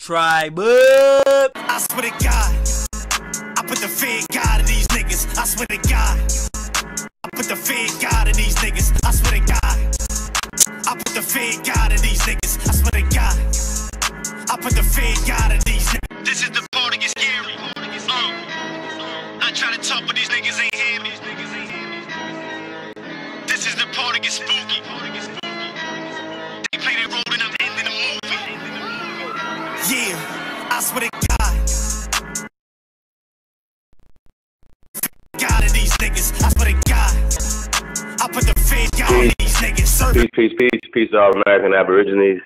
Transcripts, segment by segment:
Tribe up. I swear to God, I put the fear of God in these niggas. I swear to God, I put the fear of God in these niggas. I swear to God, I put the fear of God in these niggas. I swear to God, I put the fear of God in these niggas. This is the part that gets scary. I try to talk, but these niggas ain't hear me. This is the part that gets spooky. They play their role and I'm ending the movie. Yeah, I swear to God. God of these niggas, I swear to God. I put the fear God in these niggas. Peace to all American Aborigines,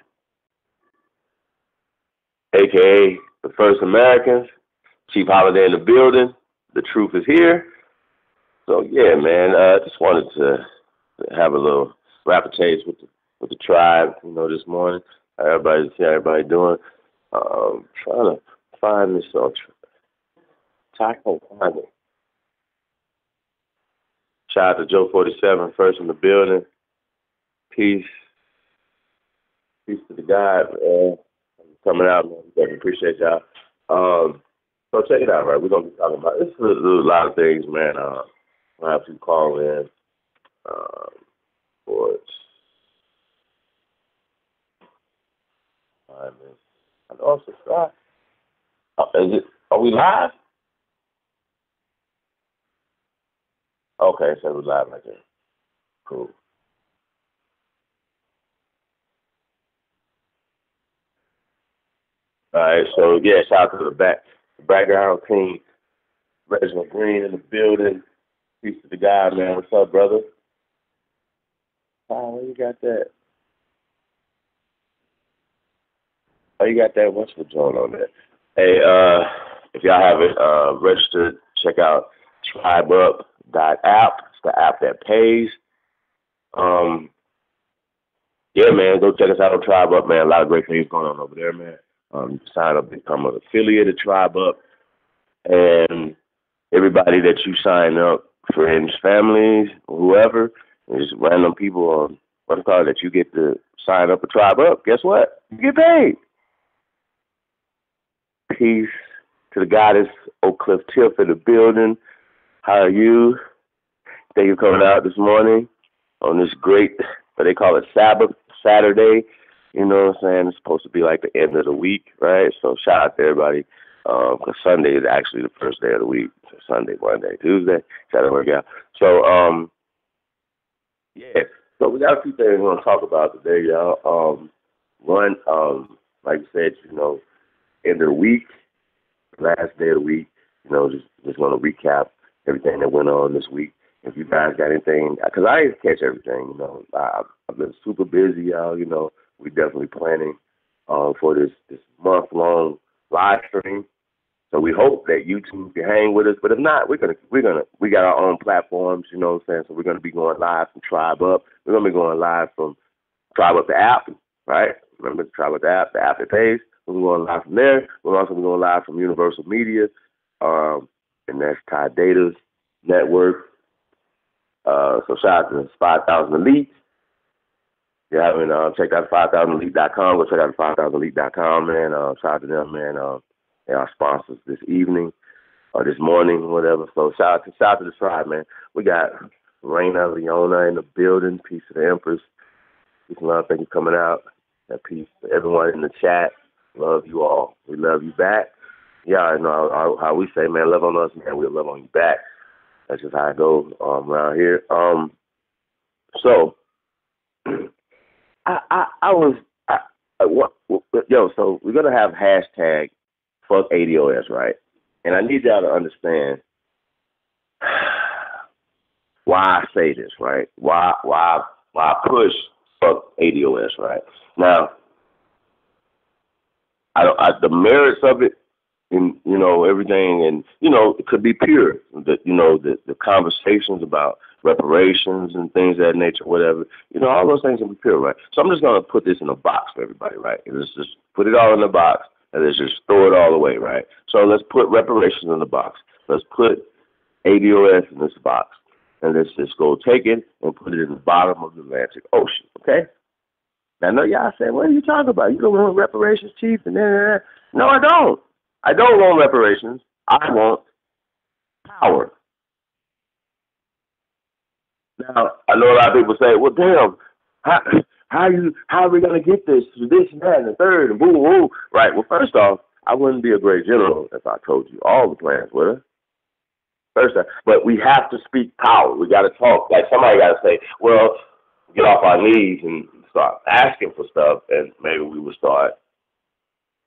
aka the First Americans. Chief Holiday in the building. The truth is here. So yeah, man, just wanted to have a little rapid taste with the tribe, this morning. How everybody doing? Trying to find this I can't find it. Shout out to Joe 47, first in the building. Peace to the guy, man. Coming out, man. Definitely appreciate y'all. So check it out, right? We're gonna be talking about this. Is a lot of things, man. I have to call in for it. And also, are we live? Okay, so we're live right there. Cool. All right, so yeah, shout out to the background team. Reginald Green in the building. Peace to the guy, man. What's up, brother? Oh, where you got that? Oh, you got that? What's the joint on that? Hey, if y'all haven't registered, check out tribeup.app. It's the app that pays. Yeah, man, go check us out on Tribe Up, man. A lot of great things going on over there, man. Sign up, become an affiliate of Tribe Up, and everybody that you sign up, friends, families, whoever, just random people on that you get to sign up a Tribe Up. Guess what? You get paid. Peace to the goddess Oak Cliff Tiff in the building. How are you? Thank you for coming out this morning on this great, what they call it, Sabbath, Saturday. You know what I'm saying? It's supposed to be like the end of the week, right? So shout out to everybody. Because Sunday is actually the first day of the week. So Sunday, Monday, Tuesday. Try to work out. So, yeah. So we got a few things we're going to talk about today, y'all. One, like you said, end of the week, last day of the week, just want to recap everything that went on this week. If you guys got anything, because I didn't catch everything, I've been super busy, y'all, we're definitely planning for this month-long live stream. So we hope that YouTube can hang with us, but if not, we got our own platforms, you know what I'm saying? So we're gonna be going live from Tribe Up. We're gonna be going live from Tribe Up the app, right? Remember Tribe Up the app that pays. We're going live from there. We're also going live from Universal Media, and that's Ty Data's network. So shout out to 5,000 Elite. If you haven't checked out 5000elite.com, go check out 5000elite.com, man. Shout out to them, man. They are sponsors this evening or this morning, whatever. So shout out to the tribe, man. We got Raina Leona in the building. Peace to the Empress. Peace and love. Thank you for coming out. That peace to everyone in the chat. Love you all. We love you back. Yeah, I know how we say, man, love on us, man. We'll love on you back. That's just how it goes around here. So so we're gonna have hashtag fuck ADOS, right? And I need y'all to understand why I say this, right? Why I push fuck ADOS, right? Now, the merits of it, and everything, and it could be pure. The conversations about reparations and things of that nature, whatever. All those things can be pure, right? So I'm just gonna put this in a box for everybody, right? Let's just put it all in the box and let's just throw it all away, right? So let's put reparations in the box. Let's put ADOS in this box, and let's just go take it and put it in the bottom of the Atlantic Ocean, okay? Now, I know y'all say, what are you talking about? You don't want reparations, Chief? And then, no, I don't. I don't want reparations. I want power. Now, I know a lot of people say, well, damn, how are we going to get this, and that, and the third, and boom, boom. Right. Well, first off, I wouldn't be a great general if I told you all the plans, would I? First off, but we have to speak power. We got to talk. Like, somebody got to say, well, get off our knees and start asking for stuff, and maybe we would start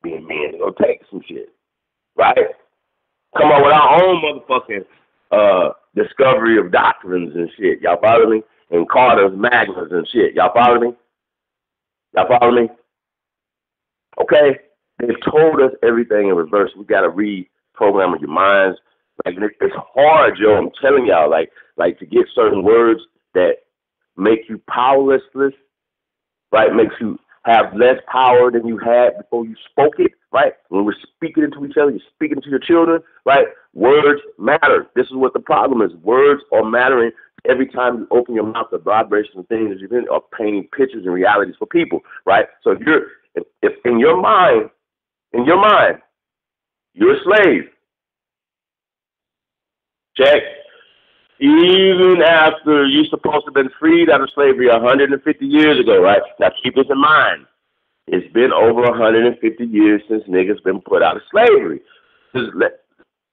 being men to go take some shit. Right? Come on with our own motherfucking discovery of doctrines and shit. Y'all follow me? And Carter's Magnums and shit. Y'all follow me? Y'all follow me? Okay? They've told us everything in reverse. We got to reprogram your minds. Like, it's hard, yo. I'm telling y'all, like to get certain words that make you powerlessless, right? Makes you have less power than you had before you spoke it, right? When we're speaking into each other, you're speaking to your children, right? Words matter. This is what the problem is. Words are mattering. Every time you open your mouth, the vibration of things you've been are painting pictures and realities for people, right? So if in your mind, you're a slave. Check. Even after you're supposed to have been freed out of slavery 150 years ago, right? Now keep this in mind. It's been over 150 years since niggas been put out of slavery.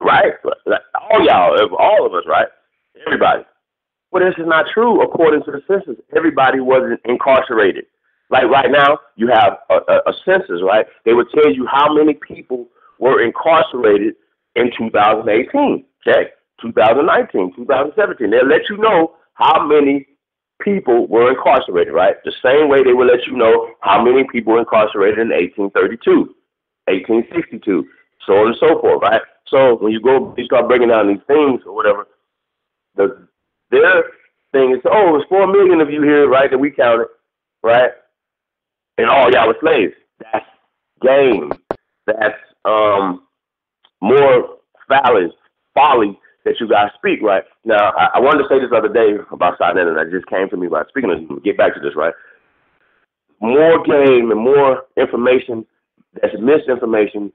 Right? All y'all, all of us, right? Everybody. Well, this is not true according to the census. Everybody wasn't incarcerated. Like right now, you have a census, right? They would tell you how many people were incarcerated in 2018. Check. 2019, 2017. They'll let you know how many people were incarcerated, right? The same way they will let you know how many people were incarcerated in 1832, 1862, so on and so forth, right? So when you start breaking down these things or whatever, their thing is, oh, there's 4 million of you here, right, that we counted, right? And all y'all were slaves. That's game. That's more folly that you guys speak, right? Now, I wanted to say this other day about Sinetta, and that just came to me by speaking of it. Get back to this, right? More game and more information that's misinformation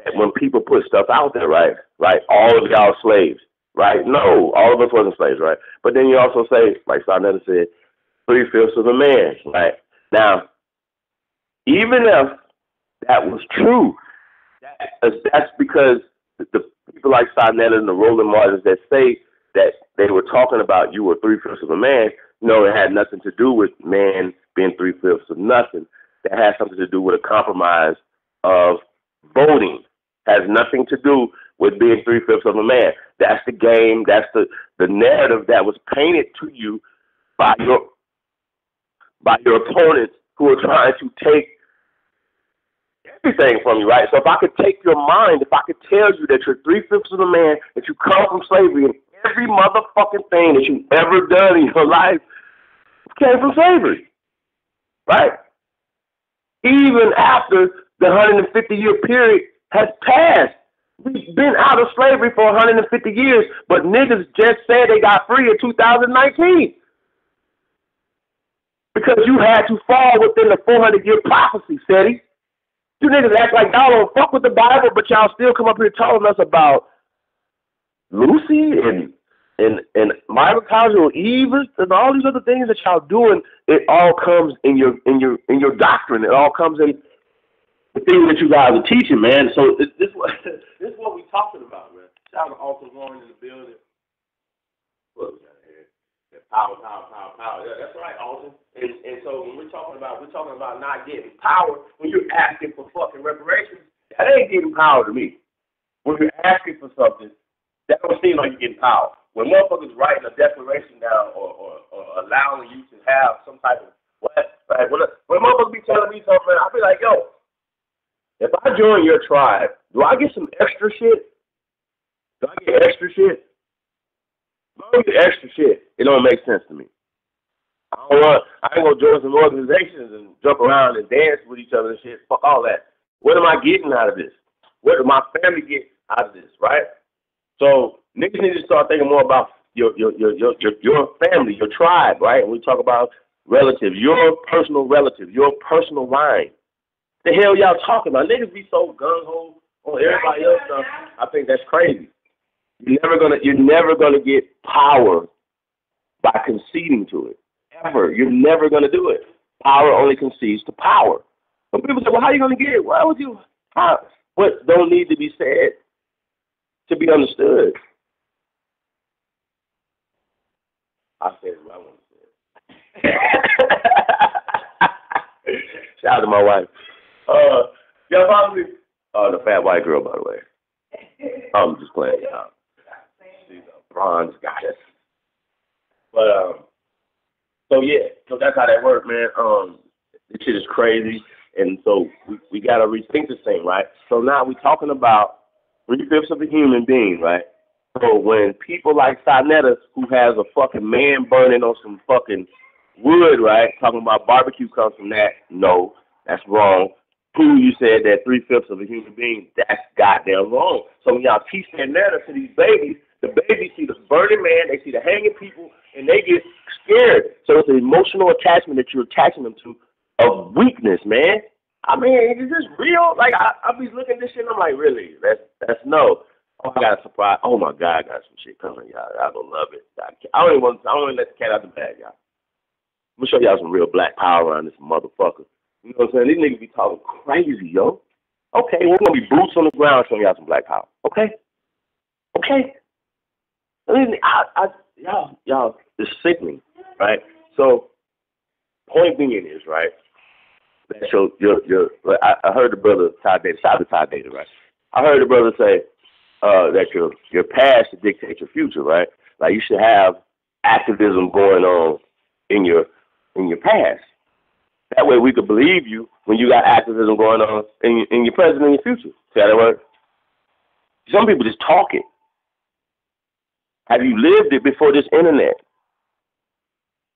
that when people put stuff out there, right? Right? All of y'all slaves, right? No, all of us wasn't slaves, right? But then you also say, like Sinetta said, 3/5 of a man, right? Now, even if that was true, that's because the people like Sinetta and the Roland Martins that say that they were talking about you were 3/5 of a man, no, it had nothing to do with man being 3/5 of nothing. That has something to do with a compromise of voting. Has nothing to do with being 3/5 of a man. That's the game. That's the narrative that was painted to you by your opponents who are trying to take everything from you, right? So if I could take your mind, if I could tell you that you're 3/5 of a man, that you come from slavery, and every motherfucking thing that you've ever done in your life came from slavery, right? Even after the 150-year period has passed, we've been out of slavery for 150 years, but niggas just said they got free in 2019 because you had to fall within the 400-year prophecy, Seti. You niggas act like y'all don't fuck with the Bible, but y'all still come up here telling us about Lucy and mitochondrial Eve and all these other things that y'all doing. It all comes in your doctrine. It all comes in the things that you guys are teaching, man. So this is what we talking about, man. Shout out to Alton Warren in the building. What we got here? Power. Yeah, that's right, Alton. And so when we're talking about not getting power, when you're asking for fucking reparations, that ain't getting power to me. When you're asking for something, that don't seem like you're getting power. When motherfuckers writing a declaration down or allowing you to have some type of right? When motherfuckers be telling me something, I'll be like, yo, if I join your tribe, do I get some extra shit? Do I get extra shit? If I don't get extra shit, it don't make sense to me. I ain't gonna join some organizations and jump around and dance with each other and shit. Fuck all that. What am I getting out of this? What does my family get out of this, right? So niggas need to start thinking more about your family, your tribe, right? And we talk about relative, your personal relative, your personal line. The hell y'all talking about? Niggas be so gung-ho on everybody else stuff. I think that's crazy. You're never gonna get power by conceding to it. Ever. You're never gonna do it. Power only concedes to power. Some people say, well, how are you gonna get it? Why would you? How? What don't need to be said to be understood? I said what I want to say. Shout out to my wife. Y'all follow me? The fat white girl, by the way. I'm just playing, y'all. She's a bronze goddess. But so yeah, so that's how that works, man. This shit is crazy, and so we gotta rethink this thing, right? So now we're talking about 3/5 of a human being, right? So when people like Sinetta, who has a fucking man burning on some fucking wood, right, talking about barbecue comes from that, no, that's wrong. Who you said that 3/5 of a human being, that's goddamn wrong. So when y'all teach that narrative to these babies, the babies see the burning man, they see the hanging people, and they get scared. So it's an emotional attachment that you're attaching them to of weakness, man. I mean, is this real? Like, I be looking at this shit and I'm like, really? That's no. Oh, I got a surprise. Oh my God, I got some shit coming, y'all. Y'all gonna love it. I don't want to let the cat out the bag, y'all. I'm gonna show y'all some real black power around this motherfucker. You know what I'm saying? These niggas be talking crazy, yo. Okay, we're gonna be boots on the ground showing y'all some black power. Okay? Okay. Y'all, it's sickening, right? So, point being is, right, that I heard the brother Ty Data, shout out to Ty Data, right? I heard the brother say that your past should dictate your future, right? Like you should have activism going on in your past. That way we could believe you when you got activism going on in your present and your future. See how that works? Some people just talk it. Have you lived it before this internet?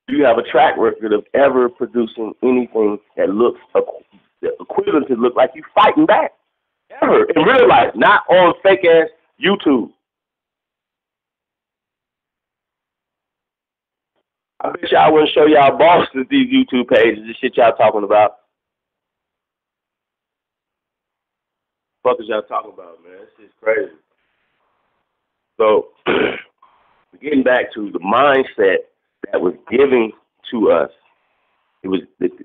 Do you have a track record of ever producing anything that looks equivalent to look like you fighting back? Ever. In real life, not on fake-ass YouTube. I bet y'all wouldn't show y'all bosses these YouTube pages, the shit y'all talking about. What the fuck is y'all talking about, man? This shit's crazy. So, getting back to the mindset that was given to us, it was the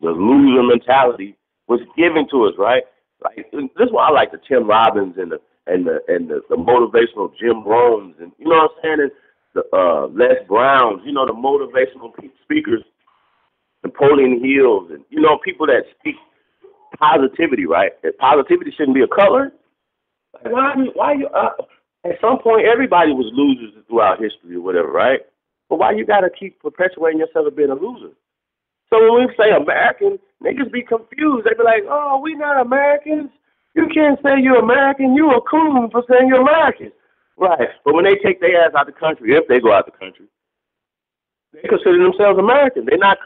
loser mentality was given to us, right? Like this is why I like the Tim Robbins and the motivational Jim Rohns and you know what I'm saying, and the Les Browns, you know, the motivational speakers, Napoleon Hills, and you know people that speak positivity, right? That positivity shouldn't be a color. Like, why you? At some point, everybody was losers throughout history or whatever, right? But why you gotta keep perpetuating yourself as being a loser? So when we say American, niggas be confused. They be like, oh, we not Americans. You can't say you're American. You a coon for saying you're American. Right. But when they take their ass out the country, if they go out the country, they consider themselves American. They're not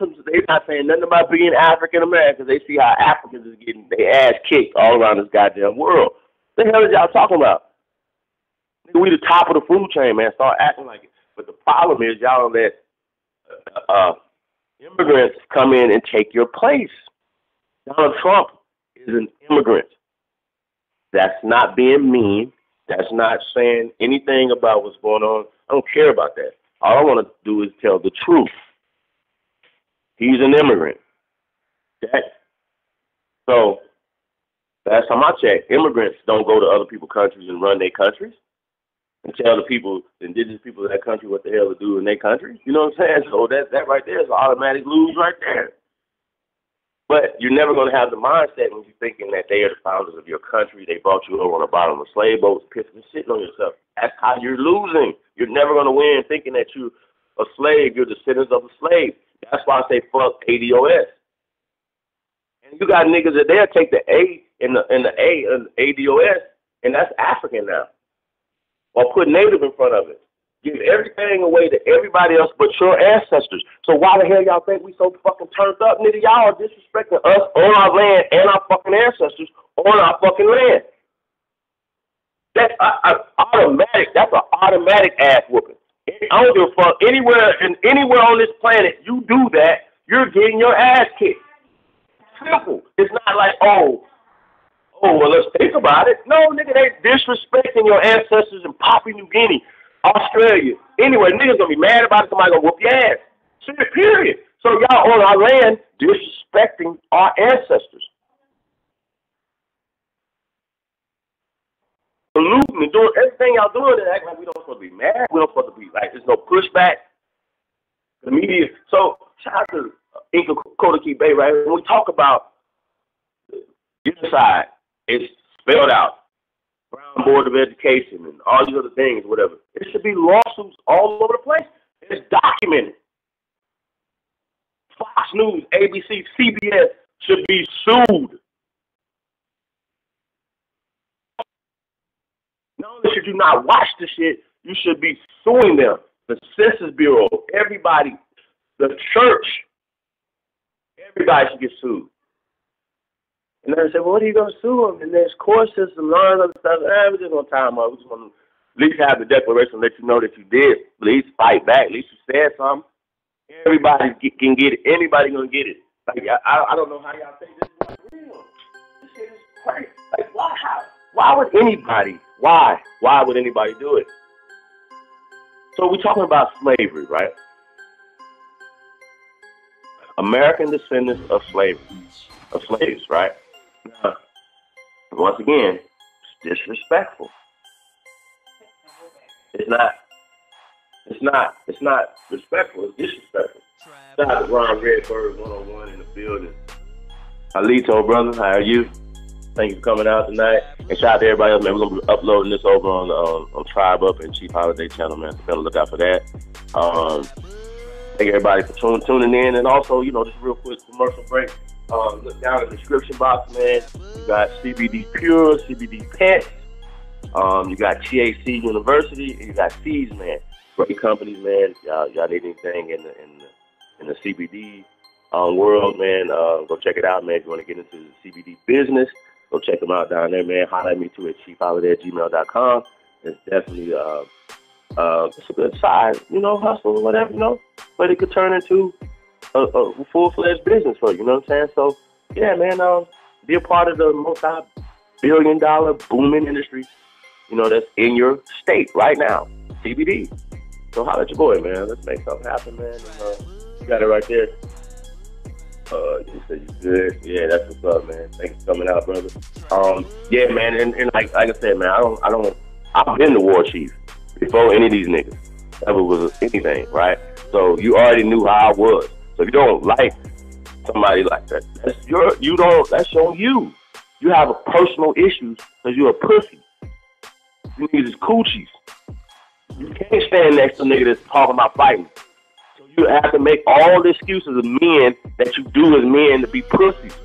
saying nothing about being African American. They see how Africans is getting their ass kicked all around this goddamn world. What the hell is y'all talking about? We the top of the food chain, man. Start acting like it. But the problem is y'all let immigrants come in and take your place. Donald Trump is an immigrant. That's not being mean. That's not saying anything about what's going on. I don't care about that. All I want to do is tell the truth. He's an immigrant. Okay? So, last time I checked, immigrants don't go to other people's countries and run their countries and tell the people, indigenous people of that country what the hell to do in their country. You know what I'm saying? So that right there is an automatic lose right there. But you're never going to have the mindset when you're thinking that they are the founders of your country. They brought you over on the bottom of slave boats, pissing and shitting on yourself. That's how you're losing. You're never going to win thinking that you're a slave. You're descendants of a slave. That's why I say fuck ADOS. And you got niggas that they'll take the A in the A and ADOS, and that's African now. Or put native in front of it. Give everything away to everybody else but your ancestors. So why the hell y'all think we so fucking turned up, nigga? Y'all are disrespecting us on our land and our fucking ancestors on our fucking land. That's automatic. That's an automatic ass whooping. I don't give a fuck. Anywhere on this planet, you do that, you're getting your ass kicked. Simple. It's not like, oh, well, let's think about it. No, nigga, they disrespecting your ancestors in Papua New Guinea, Australia. Anyway, niggas gonna be mad about it. Somebody gonna whoop your ass. Shit, period. So y'all on our land disrespecting our ancestors. Polluting and doing everything y'all doing and act like we don't supposed to be mad. We don't supposed to be like there's no pushback. The media. So shout out to Inca Kodaki Bay, right? When we talk about genocide, it's spelled out. Brown Board of Education and all these other things, whatever. It should be lawsuits all over the place. It's documented. Fox News, ABC, CBS should be sued. Not only should you not watch the shit, you should be suing them. The Census Bureau, everybody, the church, everybody should get sued. And then they say, well, what are you going to sue them? And there's courses and learn other stuff. We're just going to time up. We just want to at least have the declaration, let you know that you did. At least fight back. At least you said something. Everybody can get it. Anybody going to get it. Like, I don't know how y'all think this is like real. This shit is crazy. Like, why would anybody, why would anybody do it? So we're talking about slavery, right? American descendants of slaves, right? Now, once again, it's disrespectful. It's not respectful, it's disrespectful. Shout out to Ron Redbird 101 in the building. Alito, brother, how are you? Thank you for coming out tonight. And shout out to everybody else, man. We're going to be uploading this over on Tribe Up and Chief Holiday channel, man. So better look out for that. Thank everybody for tuning in. And also, you know, just real quick commercial break. Look down in the description box, man. You got CBD Pure, CBD Pets. You got THC University, and you got Seeds, man. Great companies, man. Y'all need anything in the CBD world, man? Go check it out, man. If you want to get into the CBD business, go check them out down there, man. Holler at me too at chiefholiday@gmail.com. It's definitely it's a good side, you know, hustle or whatever, you know, but it could turn into a full-fledged business for you, you know what I'm saying? So, yeah, man, be a part of the multi-billion-dollar booming industry, you know, that's in your state right now, CBD. So holler at your boy, man. Let's make something happen, man. And, you got it right there. You said you good. Yeah, that's what's up, man. Thanks for coming out, brother. Yeah, man, and like I said, man, I've been the war chief before any of these niggas ever was anything, right? So you already knew how I was. So if you don't like somebody like that, that's on you. You have a personal issues because you're a pussy. You niggas is coochies. You can't stand next to a nigga that's talking about fighting. So you have to make all the excuses of men that you do as men to be pussies.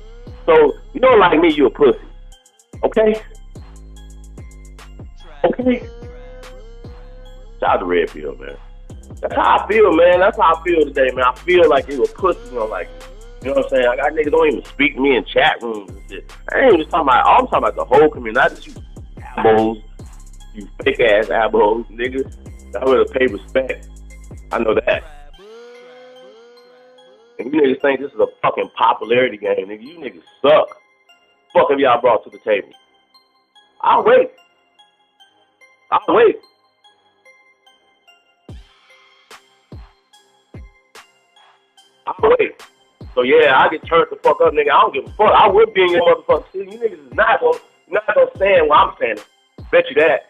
So you don't like me, you're a pussy. Okay? Okay? Shout out to Red Pill, man. That's how I feel, man. That's how I feel today, man. I feel like you a pussy, you know, like, you know what I'm saying? I got niggas don't even speak to me in chat rooms and shit. I ain't even talking about, I'm talking about the whole community, not just you abos, you fake ass abos, niggas. I would pay respect. I know that. And you niggas think this is a fucking popularity game, nigga. You niggas suck. Fuck have y'all brought to the table? I'll wait. So yeah, I get turned the fuck up, nigga. I don't give a fuck. I would be in your motherfucking city. You niggas is not gonna stand where I'm standing. Bet you that.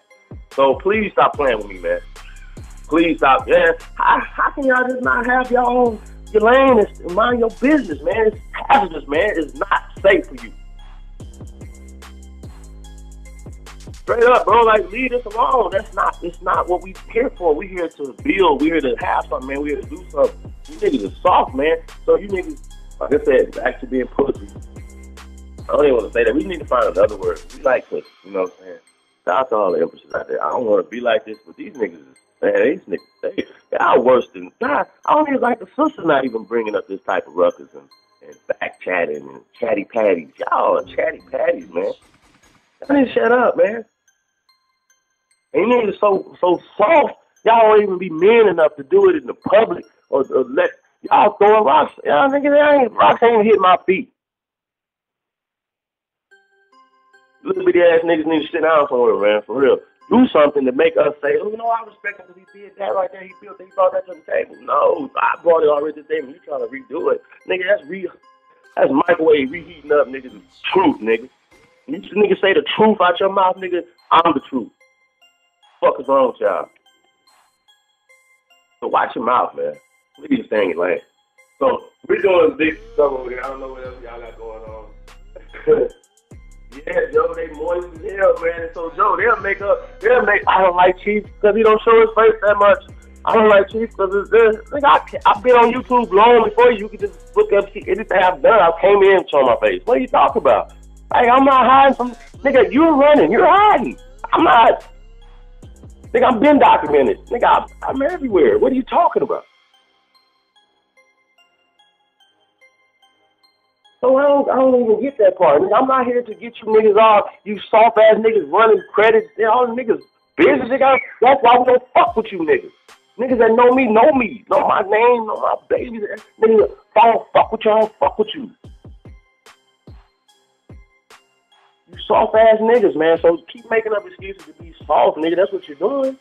So please stop playing with me, man. Please stop. Yeah. How can y'all just not have your own lane and mind your business, man? It's hazardous, man. It's not safe for you. Straight up, bro. Like, leave this alone. It's not what we here for. We here to build. We here to have something, man. We here to do something. You niggas are soft, man. So you niggas, like I said, back to being pussy. I don't even want to say that. We need to find another word. We like pussy. You know what I'm saying? Shout out to all the empresses out there. I don't want to be like this, but these niggas, man, they are worse than God. I don't even like the sister not even bringing up this type of ruckus and back chatting and chatty patties. Y'all are chatty patties, man. Y'all need to shut up, man. And you niggas so soft Y'all don't even be men enough to do it in the public or let y'all throwing rocks. Y'all niggas, rocks ain't hit my feet. Little bitty ass niggas need to sit down somewhere, man, for real. Do something to make us say, oh, I respect him because he did that right there. He brought that to the table. No, I brought it already to the table. You trying to redo it. Nigga, that's microwave reheating up, niggas. The truth, nigga. You niggas say the truth out your mouth, nigga, I'm the truth. Fuck is wrong with y'all? So watch your mouth, man. Please saying it, like. So we're doing big stuff over there. I don't know what else y'all got going on. Yeah, Joe, they moist as hell, man. And so Joe, I don't like Chief because he don't show his face that much. I don't like Chief because it's this. I've been on YouTube long before you could just look up, see anything I've done. I came in and show my face. What are you talking about? Like, I'm not hiding from, nigga, you're running. You're hiding. I'm not. Nigga, I've been documented. Nigga, I'm everywhere. What are you talking about? So I don't even get that part. I'm not here to get you niggas off. You soft ass niggas running credits. All the niggas business. That's why we don't fuck with you niggas. Niggas that know me, know my name, know my babies. Niggas, if I don't fuck with you, I don't fuck with you. You soft ass niggas, man. So keep making up excuses to be soft, nigga. That's what you're doing.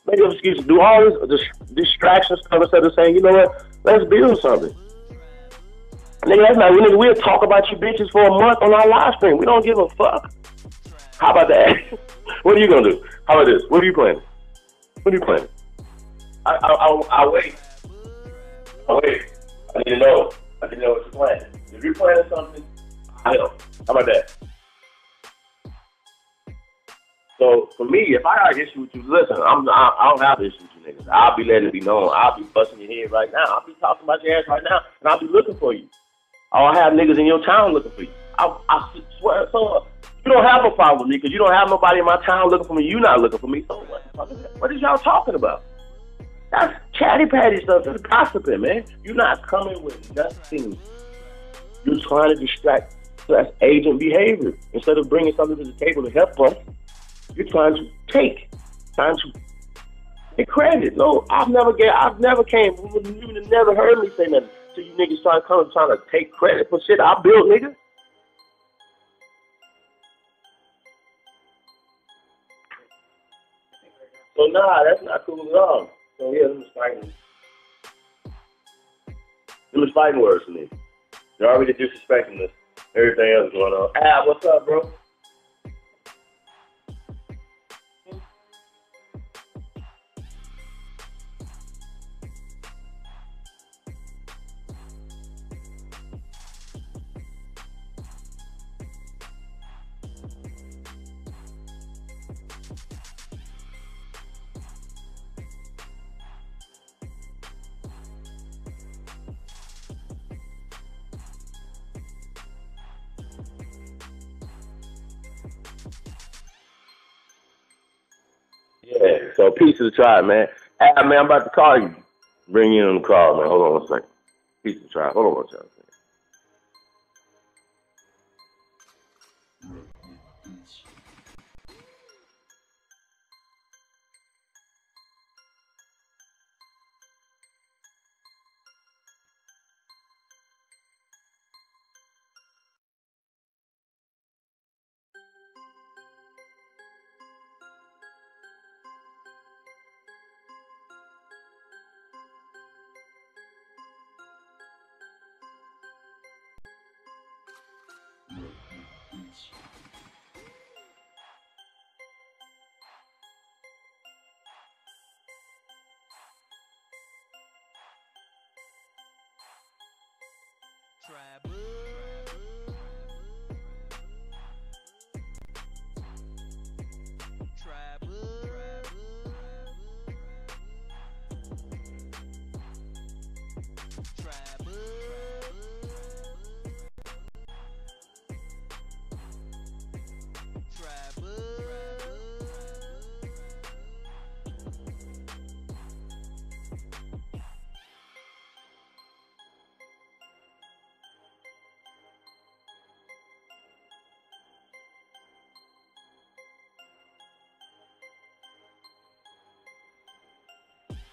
Make up excuses. Do all this distraction stuff instead of saying, you know what? Let's build something. Nigga, that's not. We'll talk about you bitches for a month on our live stream. We don't give a fuck. How about that? What are you gonna do? How about this? What are you planning? What are you planning? I'll wait. I'll wait. I need to know. I need to know what you're planning. If you're planning something, I'll help. How about that? So for me, if I got an issue with you, listen, I don't have an issue with you niggas. I'll be letting it be known. I'll be busting your head right now. I'll be talking about your ass right now, and I'll be looking for you. I'll have niggas in your town looking for you. I swear. So you don't have a problem with me because you don't have nobody in my town looking for me. You not looking for me. So what is y'all talking about? That's chatty patty stuff. That's gossiping, man. You're not coming with nothing. You're trying to distract. So that's agent behavior. Instead of bringing something to the table to help us, you're trying to take credit. No, I've never came. You never heard me say nothing. So you niggas trying to take credit for shit I built, nigga. So nah, that's not cool at all. So yeah, them is fighting words to me. They're already disrespecting this. Everything else going on. Ah, what's up, bro? Yeah, so peace to the tribe, man. Hey, man, I'm about to call you. Bring you on the call, man. Hold on one second. Peace to the tribe. Hold on one second.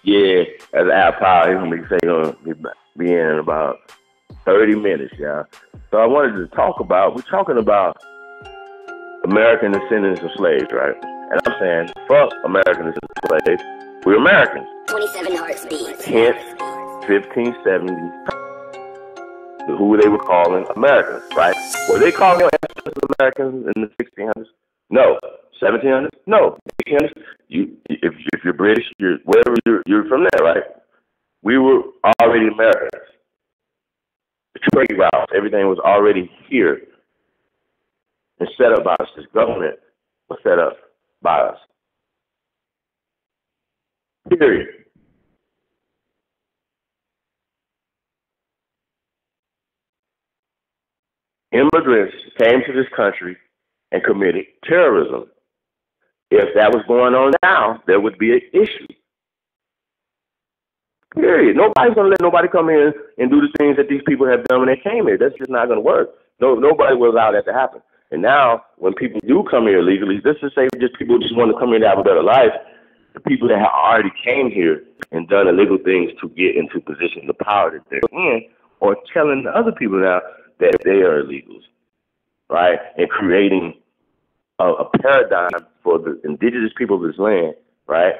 Yeah, that's Al Powell. He's gonna be in about 30 minutes, y'all. So I wanted to talk about, we're talking about American descendants of slaves, right? And I'm saying, fuck American descendants of slaves. We're Americans. 27 hearts beats. Hence, 1570, who they were calling Americans, right? Were they calling their ancestors Americans in the 1600s? No. 1700s? No. 1800s? If you're British, you're wherever you're from there, right? We were already Americans. The trade routes, everything was already here and set up by us. This government was set up by us. Period. Immigrants came to this country and committed terrorism. If that was going on now, there would be an issue. Period. Nobody's going to let nobody come in and do the things that these people have done when they came here. That's just not going to work. Nobody will allow that to happen. And now, when people do come here illegally, let's just say just people just want to come here to have a better life, the people that have already came here and done illegal things to get into positions of power that they're in, or telling the other people now that they are illegals, right? And creating a paradigm for the indigenous people of this land, right?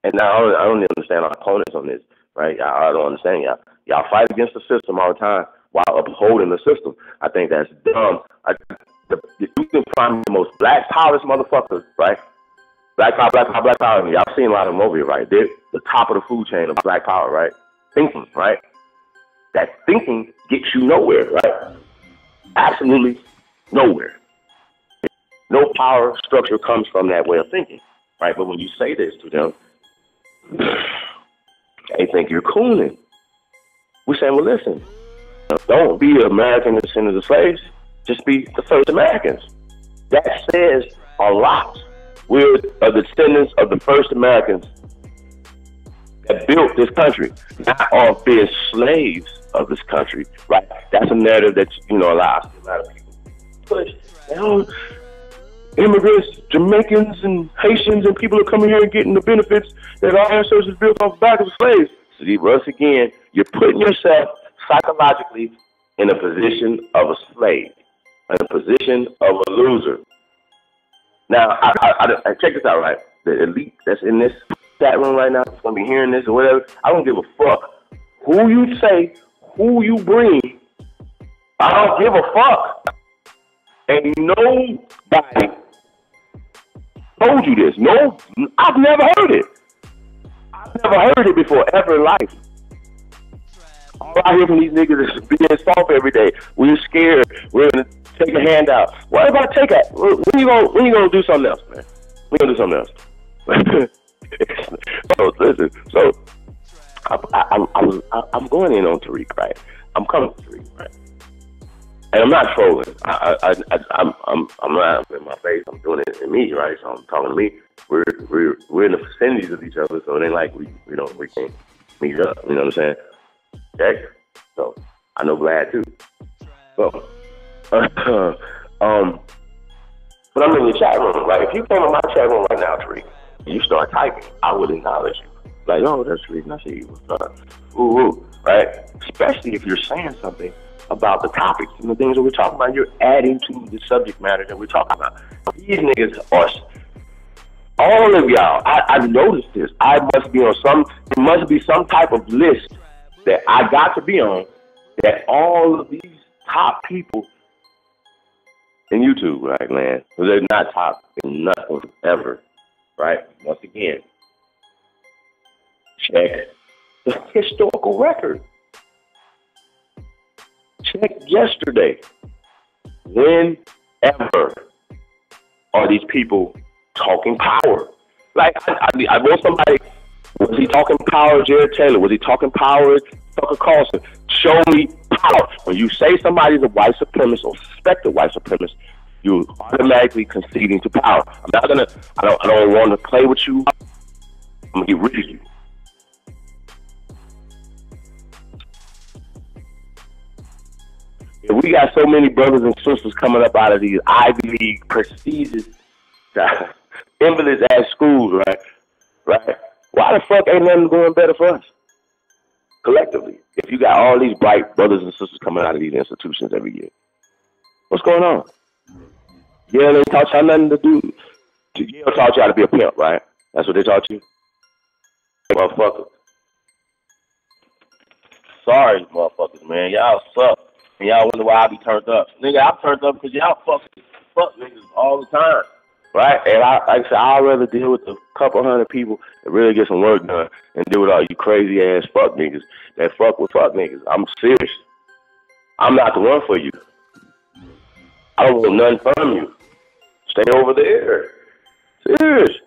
And now I don't understand our opponents on this, right? I don't understand y'all. Y'all fight against the system all the time while upholding the system. I think that's dumb. You can find the most black powerless motherfuckers, right? Black power, black power, black power. Y'all seen a lot of them over here, right? They're the top of the food chain of black power, right? Thinking, right? That thinking gets you nowhere, right? Absolutely nowhere. No power structure comes from that way of thinking, right? But when you say this to them, they think you're cooning. We're saying, well, listen, don't be American descendants of slaves. Just be the first Americans. That says a lot. We're the descendants of the first Americans that built this country, not all being slaves of this country, right? That's a narrative that, allows a lot of people push. Immigrants, Jamaicans and Haitians and people are coming here and getting the benefits that our ancestors built off the back of the slaves. So once again, you're putting yourself psychologically in a position of a slave, in a position of a loser. Now, I check this out, right? The elite that's in this chat room right now, that's going to be hearing this or whatever, I don't give a fuck who you say, who you bring. I don't give a fuck. And nobody told you this. No, I've never heard it. I've never heard it before, ever in life. All I hear from these niggas is being soft every day. We're scared. We're gonna take a handout. What about take it? When you gonna do something else, man? When you gonna do something else? So listen. So I'm going in on Tariq, right? I'm coming to Tariq, right? And I'm not trolling. I'm not in my face. I'm doing it in me, right? So I'm talking to me. We're in the vicinities of each other, so it ain't like we can't meet up. You know what I'm saying? Okay. So I know Vlad too. So, but I'm in your chat room. Like if you came in my chat room right now, Tariq, and you start typing, I would acknowledge you. Like, oh, that's Tariq. I see you. Ooh, right? Especially if you're saying something about the topics and the things that we're talking about, you're adding to the subject matter that we're talking about. These niggas are, all of y'all, I've noticed this. There must be some type of list that I got to be on that all of these top people in YouTube, right, man? So they're not top in nothing ever, right? Once again, check the historical record. Check yesterday. Whenever are these people talking power? Like, I want somebody, was he talking power, Jared Taylor? Was he talking power, Tucker Carlson? Show me power. When you say somebody's a white supremacist or suspected white supremacist, you're automatically conceding to power. I don't want to play with you. I'm going to get rid of you. And we got so many brothers and sisters coming up out of these Ivy League prestigious, invalids at schools, right? Why the fuck ain't nothing going better for us collectively? If you got all these bright brothers and sisters coming out of these institutions every year, what's going on? Yeah, they taught y'all nothing to do. Yale taught you how to be a pimp, right? That's what they taught you? Motherfucker. Sorry, motherfuckers, man. Y'all suck. And y'all wonder why I be turned up. Nigga, I'm turned up because y'all fuck niggas all the time. Right? And like I said, I'd rather deal with a couple hundred people and really get some work done and deal with all you crazy ass fuck niggas that fuck with fuck niggas. I'm serious. I'm not the one for you. I don't want nothing from you. Stay over there. Serious.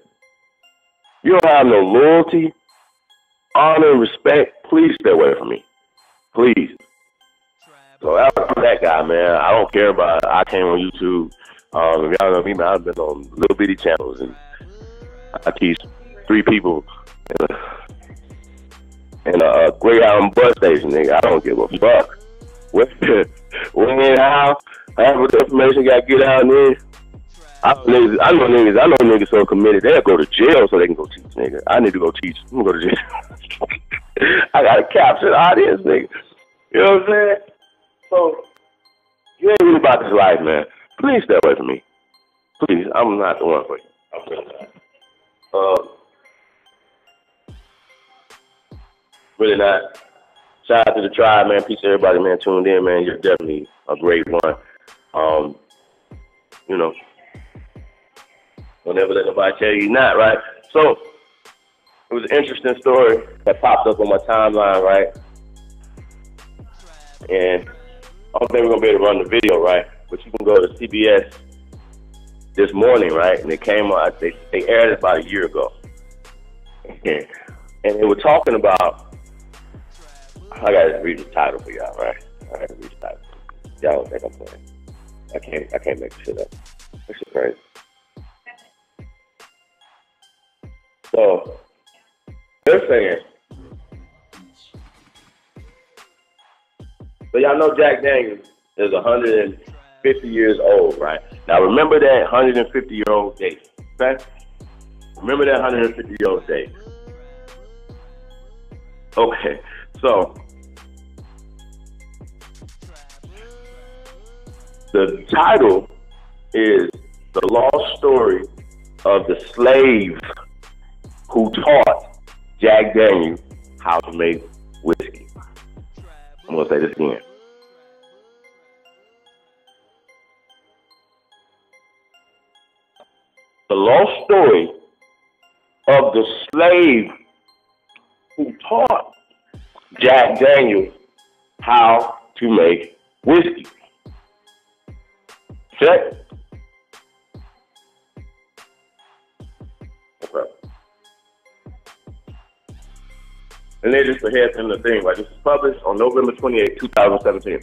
You don't have no loyalty, honor, and respect. Please stay away from me. Please. So I'm that guy, man. I don't care about it. I came on YouTube. If y'all know me, man, I've been on little bitty channels, and I teach 3 people in a Greyhound bus station, nigga. I don't give a fuck. When and how, however the information got to get out there. I know niggas so committed they'll go to jail so they can go teach, nigga. I need to go teach. I'm gonna go to jail. I gotta capture the audience, nigga. You know what I'm saying? So you ain't really about this life, man. Please stay away from me. Please, I'm not the one for you. I'm really not. Really not. Shout out to the tribe, man. Peace to everybody, man, tuned in, man. You're definitely a great one. You know, don't ever let nobody tell you not, right? So, it was an interesting story that popped up on my timeline, right? And I don't think we're going to be able to run the video, right? But you can go to CBS this morning, right? And it came out, they aired it about a year ago. And they were talking about, I got to read the title for y'all, right? I got to read the title. Y'all don't think I'm playing. I can't make shit up. This is crazy. So, they're saying, so y'all know Jack Daniels is 150 years old, right? Now remember that 150-year-old date, okay? Remember that 150-year-old date. Okay, so the title is The Lost Story of the Slave Who Taught Jack Daniels How to Make Whiskey. I'm going to say this again. The lost story of the slave who taught Jack Daniels how to make whiskey. Check. Okay. And then just ahead in the thing, right? This is published on November 28, 2017.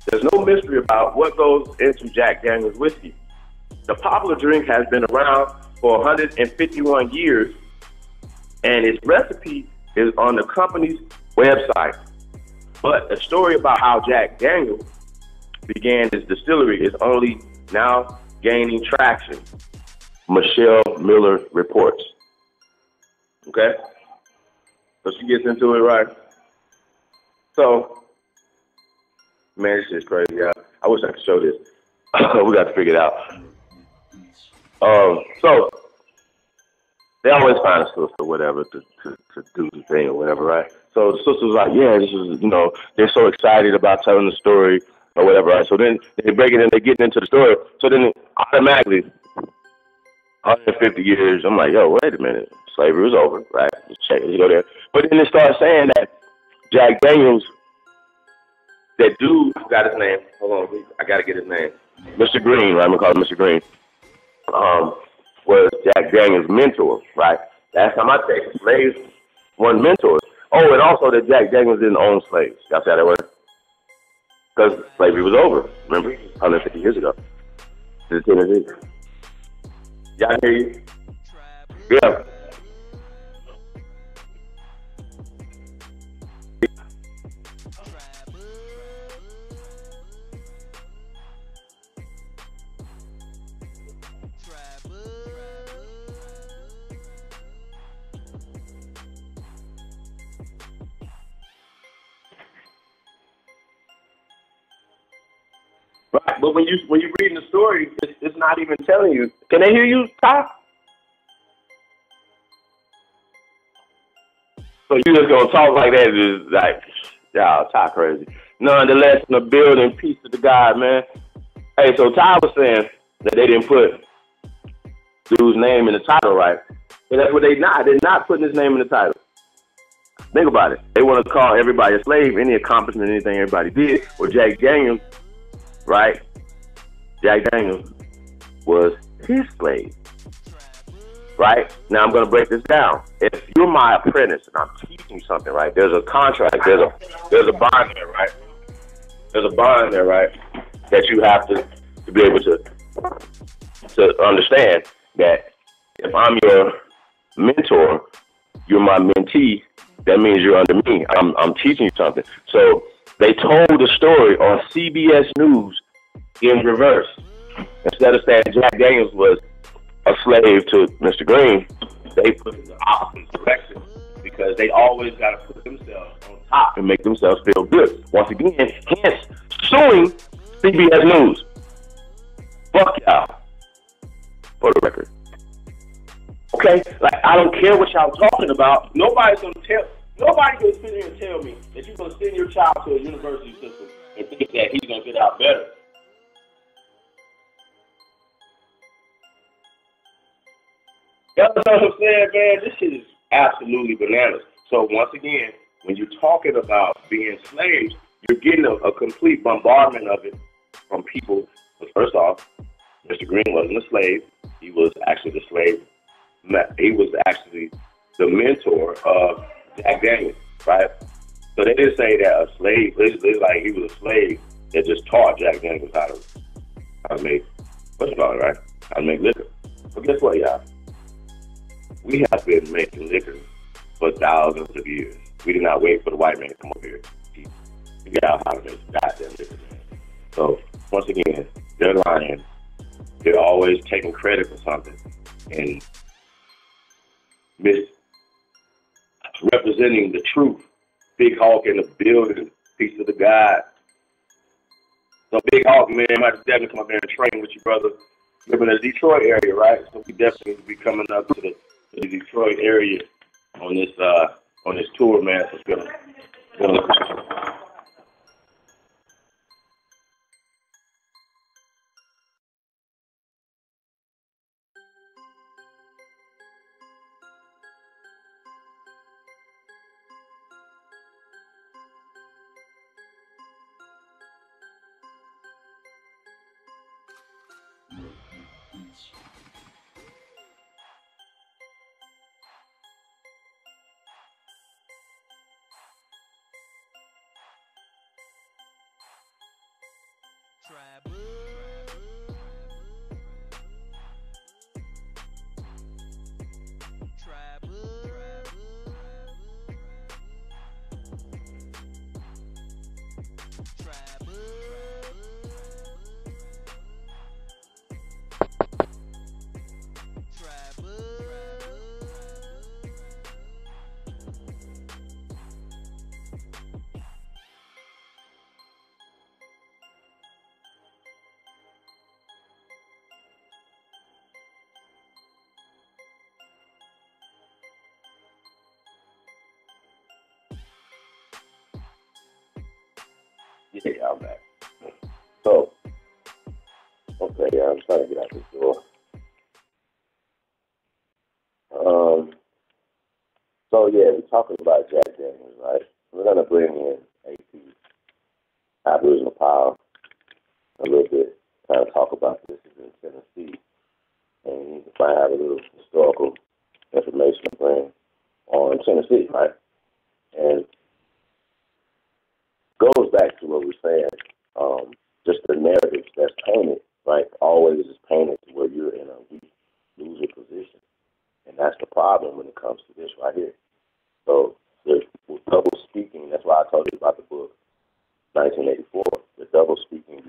There's no mystery about what goes into Jack Daniels whiskey. The popular drink has been around for 151 years, and its recipe is on the company's website. But a story about how Jack Daniels began his distillery is only now gaining traction, Michelle Miller reports. Okay? So she gets into it, right? So, man, this shit's crazy, y'all. I wish I could show this. We got to figure it out. So they always find a sister or whatever to do the thing or whatever, right? So the sister was like, yeah, this is, they're so excited about telling the story or whatever, right? So then they break it and they're getting into the story. So then automatically, 150 years, I'm like, yo, wait a minute. Slavery was over, right? Let's check, let's go there. But then they start saying that Jack Daniels, that dude, I forgot his name. Hold on, I got to get his name. Mr. Green, right? I'm going to call him Mr. Green. Was Jack Daniels' mentor, right? Last time I checked, slaves weren't mentors. Oh, and also that Jack Daniels didn't own slaves. Y'all see how that works? Because slavery was over, remember? 150 years ago. To Tennessee. Y'all hear you? Yeah. but when you reading the story, it's not even telling you. Can they hear you, Ty? So you just gonna talk like that? Is like, y'all, Ty crazy. Nonetheless, in the building, peace to the God, man. Hey, so Ty was saying that they didn't put dude's name in the title, right? And that's what they not. They're not putting his name in the title. Think about it. They want to call everybody a slave, any accomplishment, anything everybody did. Or Jack Daniels, right? Jack Daniels was his slave, right? Now I'm going to break this down. If you're my apprentice and I'm teaching you something, right? There's a contract. There's a bond there, right? There's a bond there, right? That you have to be able to understand that if I'm your mentor, you're my mentee. That means you're under me. I'm teaching you something. So they told the story on CBS News in reverse. Instead of saying Jack Daniels was a slave to Mr. Green, they put it in the opposite direction because they always got to put themselves on top and make themselves feel good. Once again, hence suing CBS News. Fuck y'all. For the record. Okay? Like, I don't care what y'all talking about. Nobody can sit here and tell me that you're going to send your child to a university system and think that he's going to get out better. You understand what I'm saying, man? This shit is absolutely bananas. So once again, when you're talking about being slaves, you're getting a complete bombardment of it from people. But first off, Mr. Green wasn't a slave. He was actually the slave. He was actually the mentor of Jack Daniels, right? So they didn't say that a slave, it's like he was a slave that just taught Jack Daniels how to make, what's it called, right? How to make liquor. But guess what, y'all? We have been making liquor for thousands of years. We did not wait for the white man to come over here. We figured out how to make goddamn liquor, man. So once again, they're lying. They're always taking credit for something and misrepresenting the truth. Big Hawk in the building, peace to the God. So Big Hawk, man, might definitely come up there and train with you, brother. Live in the Detroit area, right? So we definitely will be coming up to the Detroit area on this tour, man. So it's gonna yeah, I'm back. So, okay, yeah, I'm trying to get out this door. So yeah, we're talking about Jack Daniels, right? We're gonna bring in AP, Aboriginal Power, a little bit, kind of talk about this in Tennessee, and might have a little historical information to bring on Tennessee, right? And goes back to what we're saying, just the narrative that's painted, right? Always is painted to where you're in a weak loser position. And that's the problem when it comes to this right here. So the double speaking, that's why I told you about the book, 1984, the double speaking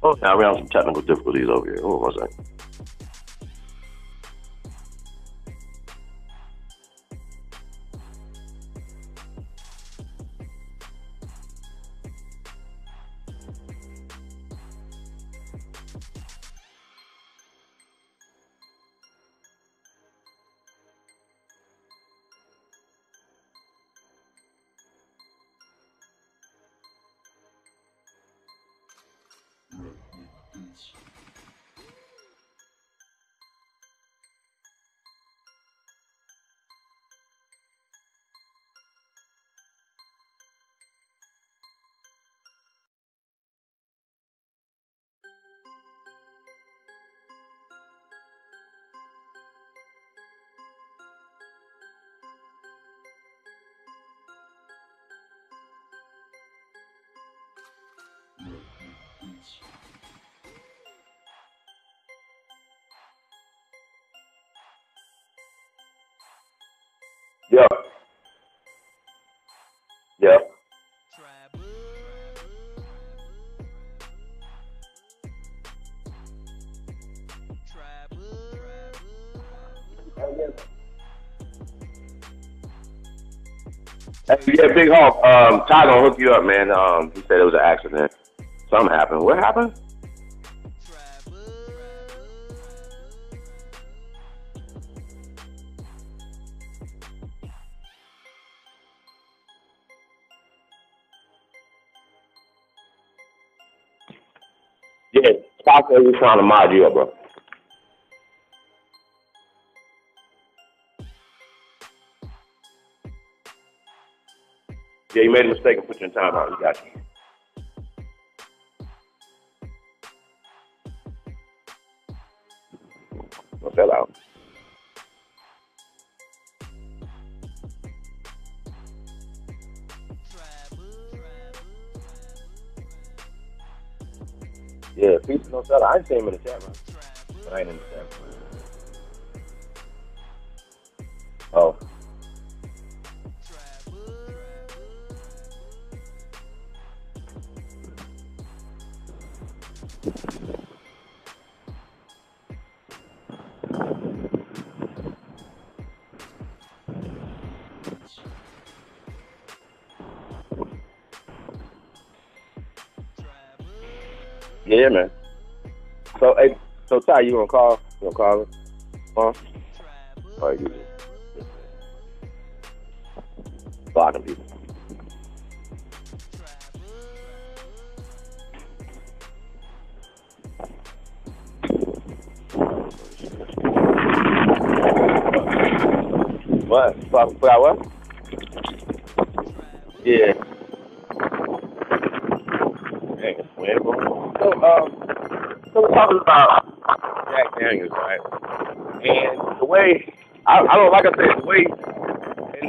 Oh, now we're having some technical difficulties over here. Hold on 1 second. Yeah. Yeah. Hey, yeah, Big Hawk. Ty gonna hook you up, man. He said it was an accident. Something happened. What happened? Yeah, Taco was trying to mod you up, bro. Yeah, you made a mistake and put you in timeout. You got you. What's that out? Yeah, peace no seller. I ain't seen him in the chat room. But I ain't in the chat room. Oh. Yeah, man. So, hey, so Ty, you gonna call? You gonna call her? Huh? Or you blocking people? What? About what? Yeah. Dang, it's weird, bro. So we're talking about Jack Daniels, right? And the way, I don't, like I said, the way,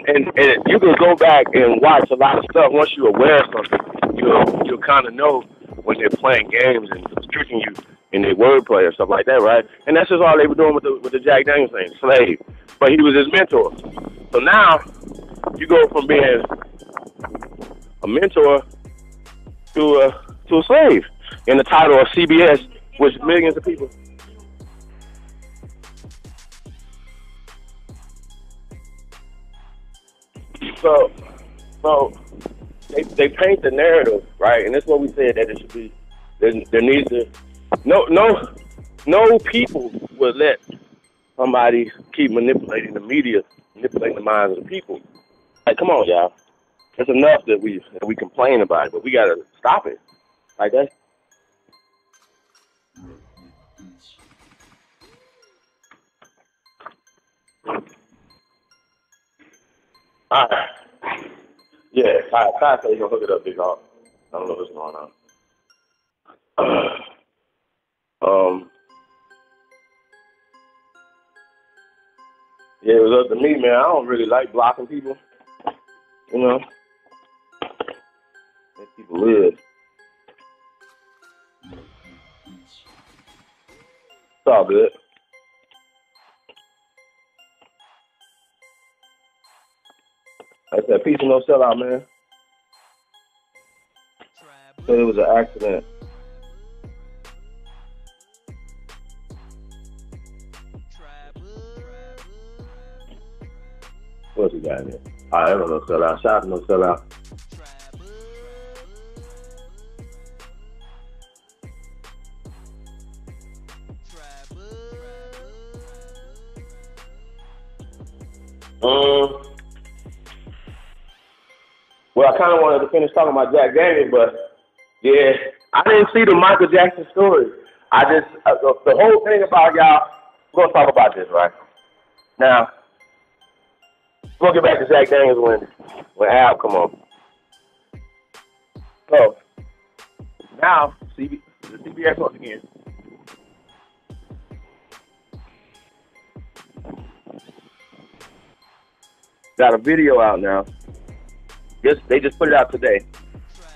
and you can go back and watch a lot of stuff. Once you're aware of something, you'll kind of know when they're playing games and tricking you in their wordplay or stuff like that, right? And that's just all they were doing with the Jack Daniels thing, slave. But he was his mentor. So now you go from being a mentor to a slave in the title of CBS, which millions of people. So they paint the narrative, right? And that's what we said that it should be. There needs to no people would let somebody keep manipulating the media, manipulating the minds of the people. Like, come on, y'all. It's enough that we complain about it, but we gotta stop it. Like that. All right. Yeah, Ty said he's gonna hook it up, big dog. I don't know what's going on. Yeah, it was up to me, man. I don't really like blocking people. You know, let people live. It's all good. I said, peace and no sellout, man. So it was an accident. What's he got in there? I don't know, sellout. Shout out to no sellout. Well, I kind of wanted to finish talking about Jack Daniels, but yeah, I didn't see the Michael Jackson story. I just the whole thing about y'all. We're gonna talk about this, right? Now, we'll get back to Jack Daniels when Al come on. So now, the CBS once again. Got a video out now. They just put it out today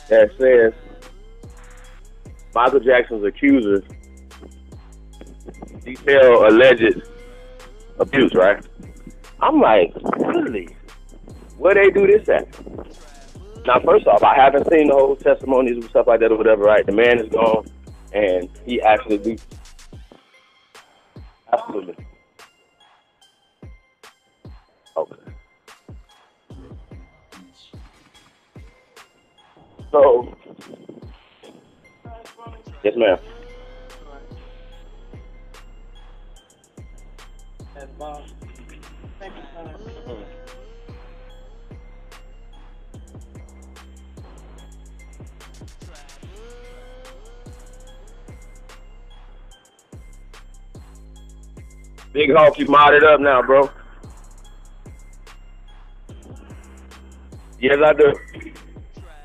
that says Michael Jackson's accusers detail alleged abuse, right? I'm like, really? Where they do this at? Now, first off, I haven't seen the whole testimonies and stuff like that or whatever, right? The man is gone, and he actually beat. Absolutely. Okay. So, yes, ma'am. Big Hawk, you modded up now, bro. Yes, I do.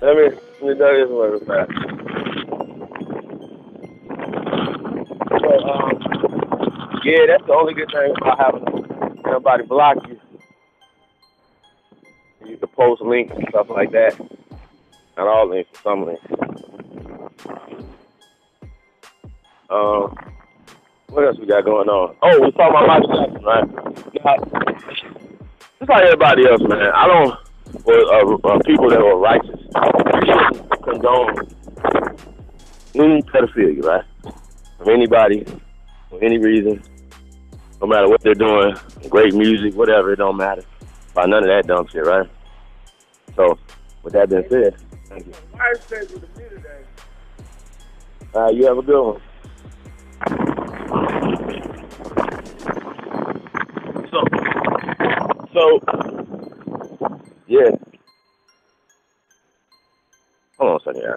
Let me do this one real fast. So, yeah, that's the only good thing about having somebody block you. You can post links and stuff like that. Not all links, but some links. What else we got going on? Oh, we're talking about Michael Jackson, right? Now, just like everybody else, man, I don't, or people that are righteous, we shouldn't condone any pedophilia, right? From anybody, for any reason, no matter what they're doing, great music, whatever, it don't matter. About none of that dumb shit, right? So, with that being said, thank you. You have a good one. So, yeah. Hold on a second, yeah.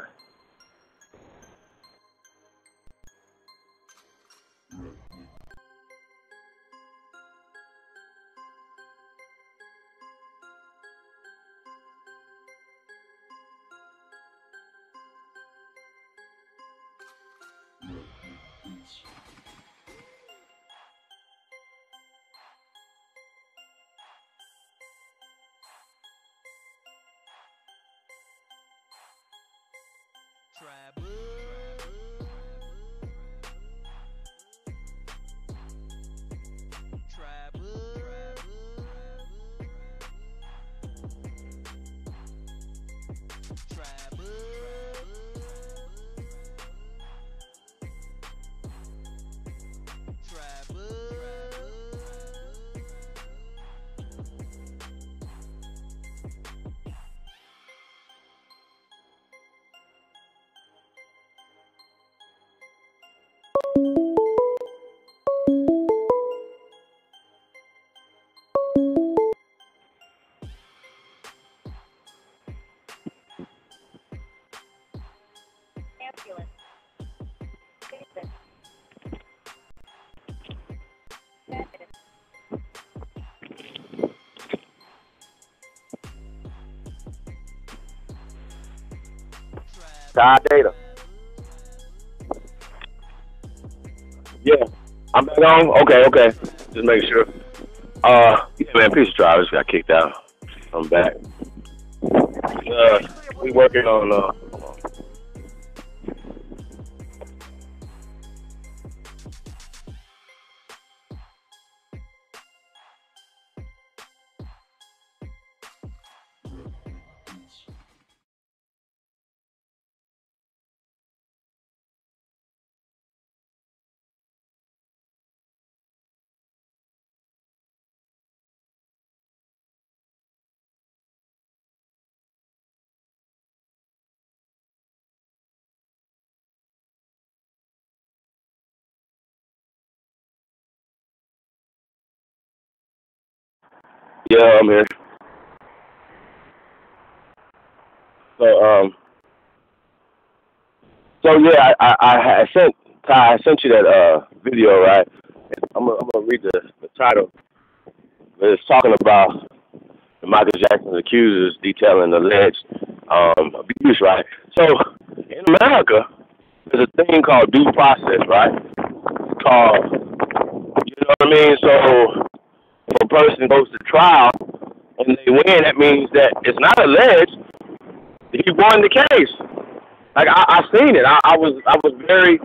Data. Yeah, I'm back on. Okay. Just making sure. Yeah, man, piece of drive just got kicked out. I'm back. We working on. Yeah, I'm here. So yeah, I sent you that video, right? I'm gonna read the title. It's talking about the Michael Jackson accusers detailing alleged abuse, right? So in America, there's a thing called due process, right? It's called, you know what I mean? So if a person goes to trial and they win, that means that it's not alleged. He won the case. Like I seen it. I was very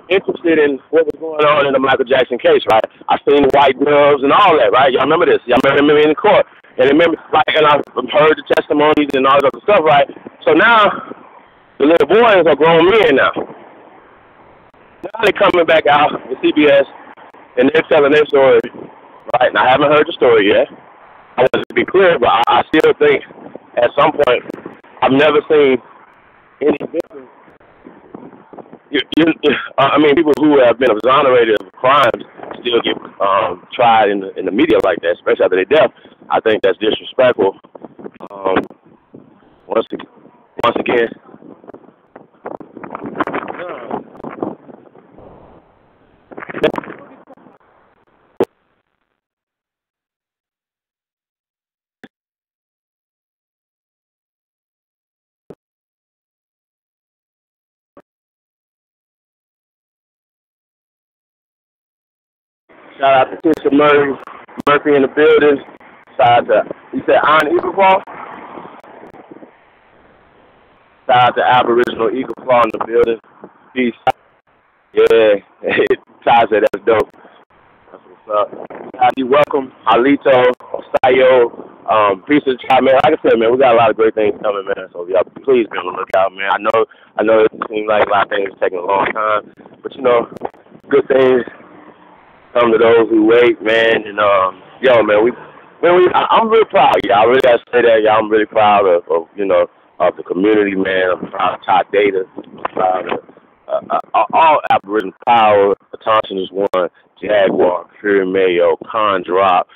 interested in what was going on in the Michael Jackson case, right? I seen the white gloves and all that, right? Y'all remember this? Y'all remember me in the court? And remember, like, and I've heard the testimonies and all that other stuff, right? So now the little boys are grown men now. Now they're coming back out with CBS and they're telling their story, right? And I haven't heard the story yet. I want to be clear, but I still think at some point I've never seen any difference. I mean, people who have been exonerated of crimes still get tried in the media like that, especially after their death. I think that's disrespectful. Once again. Shout out to Tisha Murphy in the building. Shout out to, you said Iron Eagle Claw? Shout out to Aboriginal Eagle Claw in the building. Peace. Yeah, Ty said that's dope. That's what's up. You welcome, Alito, Osayo, Piece of the Tribe, man. Like I said, man, we got a lot of great things coming, man. So y'all, please be on the lookout, man. I know it seems like a lot of things are taking a long time, but you know, good things come to those who wait, man. And yo, man, I'm really proud, y'all. I really gotta say that, y'all. I'm really proud of you know, of the community, man. I'm proud of Top Data. I'm proud of all Aboriginal Power. Attention is one. Jaguar, Fury Mayo, Con Drop,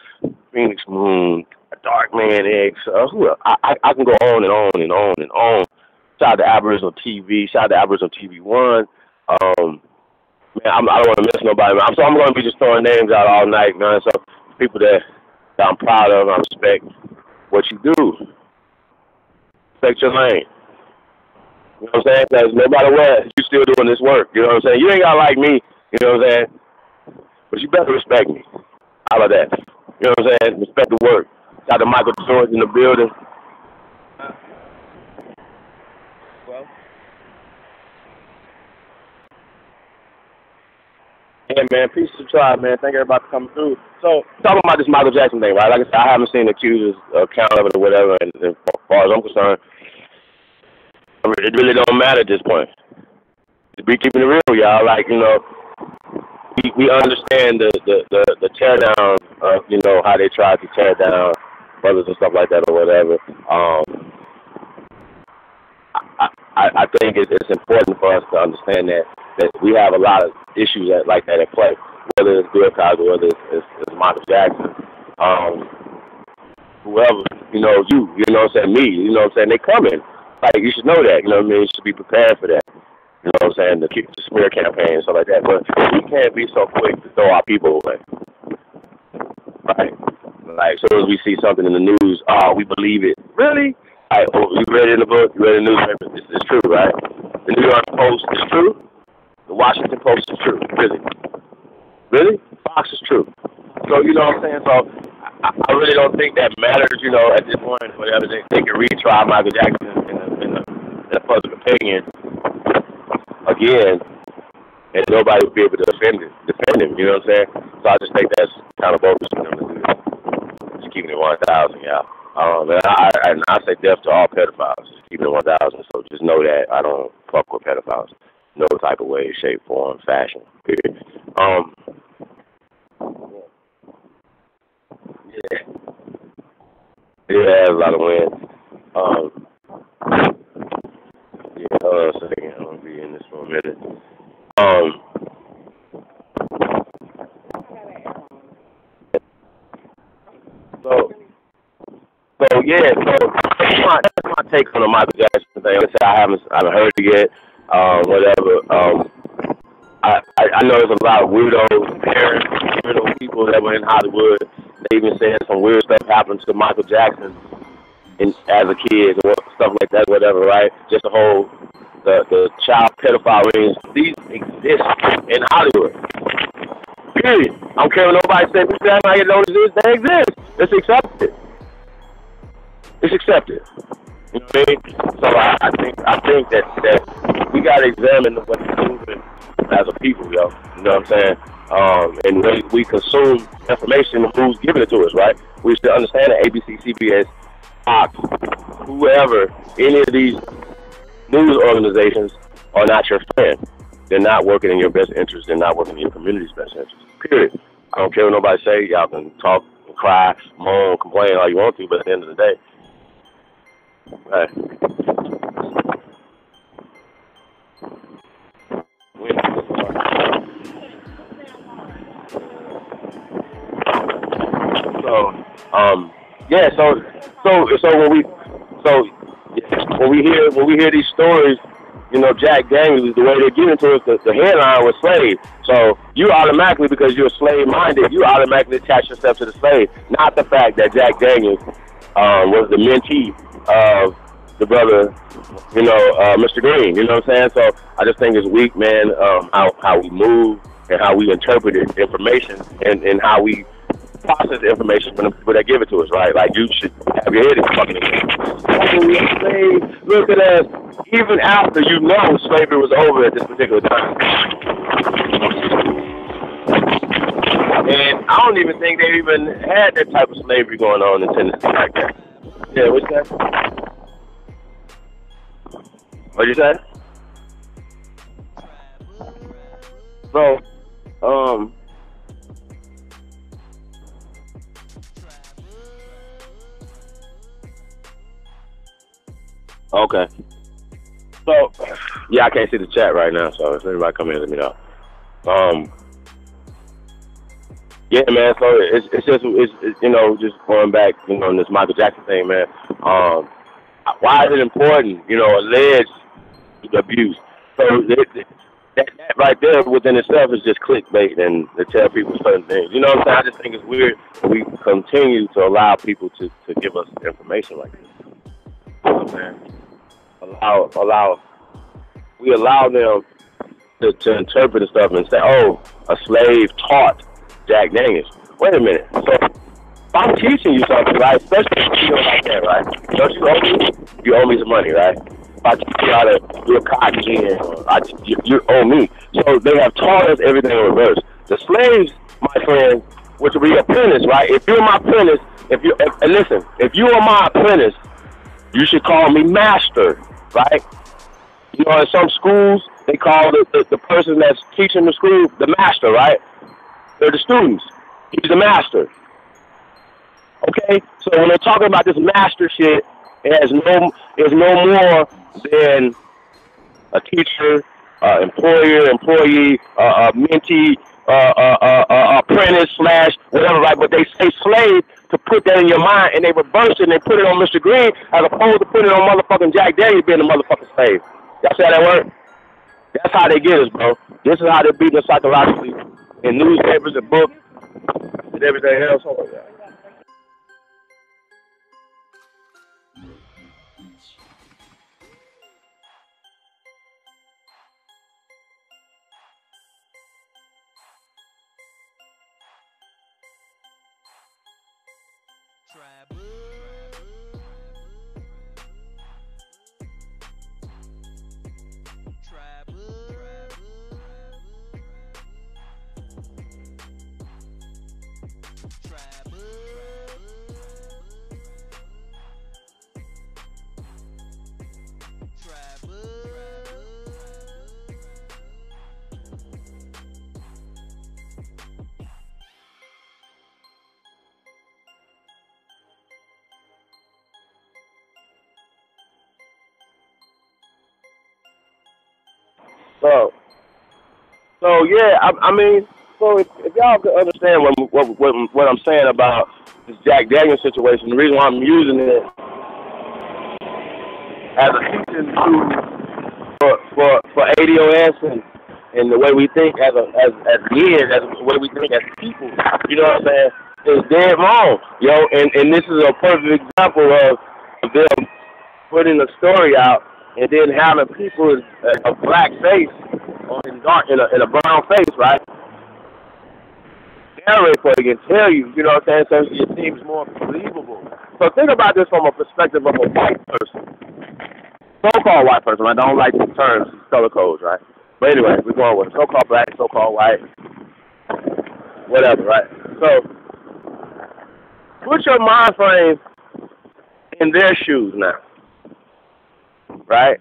Phoenix Moon, Dark Man X. Who else? I can go on and on and on and on. Shout out to Aboriginal TV. Shout out to Aboriginal TV One. Man, I don't want to miss nobody, man. So I'm going to be just throwing names out all night, man. So people that I'm proud of, I respect what you do. Respect your lane. You know what I'm saying? Because no matter what, you still doing this work. You know what I'm saying? You ain't got to like me. You know what I'm saying? But you better respect me. How about that? You know what I'm saying? Respect the work. Shout out to Michael George in the building. Well, yeah, man. Peace to the tribe, man. Thank everybody for coming through. So, talking about this Michael Jackson thing, right? Like I said, I haven't seen the accuser's account of it or whatever, and as far as I'm concerned, it really don't matter at this point. To be keeping it real, y'all. Like, you know, we understand the tear down of, you know, how they tried to tear down brothers and stuff like that or whatever. I think it's important for us to understand that we have a lot of issues like that at play, whether it's Bill Cosby, whether it's Michael Jackson, whoever, you know what I'm saying, me, you know what I'm saying, they coming. Like, you should know that, you know what I mean? You should be prepared for that. You know what I'm saying, the smear campaign and stuff like that. But we can't be so quick to throw our people away. Right? Like, as soon as we see something in the news, oh, we believe it. Really? Like, oh, you read it in the book, you read it in the newspaper. It's true, right? The New York Post is true. The Washington Post is true. Really? Really? Fox is true. So, you know what I'm saying? So, I really don't think that matters, you know, at this point, whatever. They can retry Michael Jackson in the public opinion again, and nobody would be able to defend him, you know what I'm saying? So I just think that's kind of bogus for them to do that. Just keeping it 1,000, y'all. And I say death to all pedophiles, just keeping it 1,000. So just know that I don't fuck with pedophiles, no type of way, shape, form, fashion, period. Yeah, a lot of wins. Yeah, hold on a second. I'm gonna be in this for a minute. So yeah, that's my take on the Michael Jackson thing. Like I said, I haven't heard it yet. Whatever. I know there's a lot of weirdos, parents, weirdo people that were in Hollywood. They even said some weird stuff happened to Michael Jackson as a kid or stuff like that, whatever, right? Just the whole the child pedophile rings. These exist in Hollywood. Period. I don't care what nobody says. We say I don't exist. They exist. It's accepted. It's accepted. You know what I mean? So I think that we gotta examine what's moving as a people, yo. You know what I'm saying? And when we consume information, who's giving it to us, right? We should understand that ABC, CBS, Fox, whoever, any of these news organizations are not your friend. They're not working in your best interest. They're not working in your community's best interest. Period. I don't care what nobody say. Y'all can talk and cry, moan, complain all you want to, but at the end of the day, right. So when we hear these stories, you know, Jack Daniels, the way they're giving to us, the headline was slave. So you automatically, because you're slave-minded, you automatically attach yourself to the slave, not the fact that Jack Daniels was the mentee of the brother, you know, Mr. Green. You know what I'm saying? So I just think it's weak, man, how we move and how we interpret information and how we process the information from the people that give it to us, right? Like, you should have your head in fucking slave look at us even after you know slavery was over at this particular time. And I don't even think they even had that type of slavery going on in Tennessee like that. Yeah, what'd you say? What'd you say? So, okay. So, yeah, I can't see the chat right now, so if anybody come in, let me know. Yeah, man, so it's just, you know, just going back, you know, on this Michael Jackson thing, man. Why is it important, you know, alleged abuse? So that right there within itself is just clickbait and to tell people certain things. You know what I'm saying? I just think it's weird that we continue to allow people to give us information like this. You know what I'm saying? We allow them to interpret the stuff and say, oh, a slave taught Jack Daniels. Wait a minute. So if I'm teaching you something, right, especially if you feel like that, right? Don't you owe me? You owe me some money, right? If I teach you how to do a cotton gin, you owe me. So they have taught us everything in reverse. The slaves, my friend, were to be apprentice, right? If you're my apprentice, listen, if you are my apprentice, you should call me master, right? You know, in some schools, they call the person that's teaching the school the master, right? They're the students. He's the master. Okay? So when they're talking about this master shit, it's no more than a teacher, employer, employee, mentee, apprentice / whatever, right? But they say slave to put that in your mind, and they reverse it and they put it on Mr. Green as opposed to putting it on motherfucking Jack Daniels being a motherfucking slave. Y'all see how that work? That's how they get us, bro. This is how they beat us psychologically in newspapers and books and everything else. Oh my God. So yeah, I mean, so if y'all could understand what I'm saying about this Jack Daniels situation, the reason why I'm using it as a teaching tool for ADOS and the way we think as men, as the way we think as people, you know what I'm saying, is dead wrong, yo. And this is a perfect example of them putting a story out and then having people a black face or in a brown face, right? Narrate for you and tell you, you know what I'm saying? So it seems more believable. So think about this from a perspective of a white person, so-called white person. I don't like the terms, color codes, right? But anyway, we're going with so-called black, so-called white, whatever, right? So put your mind frame in their shoes now. Right?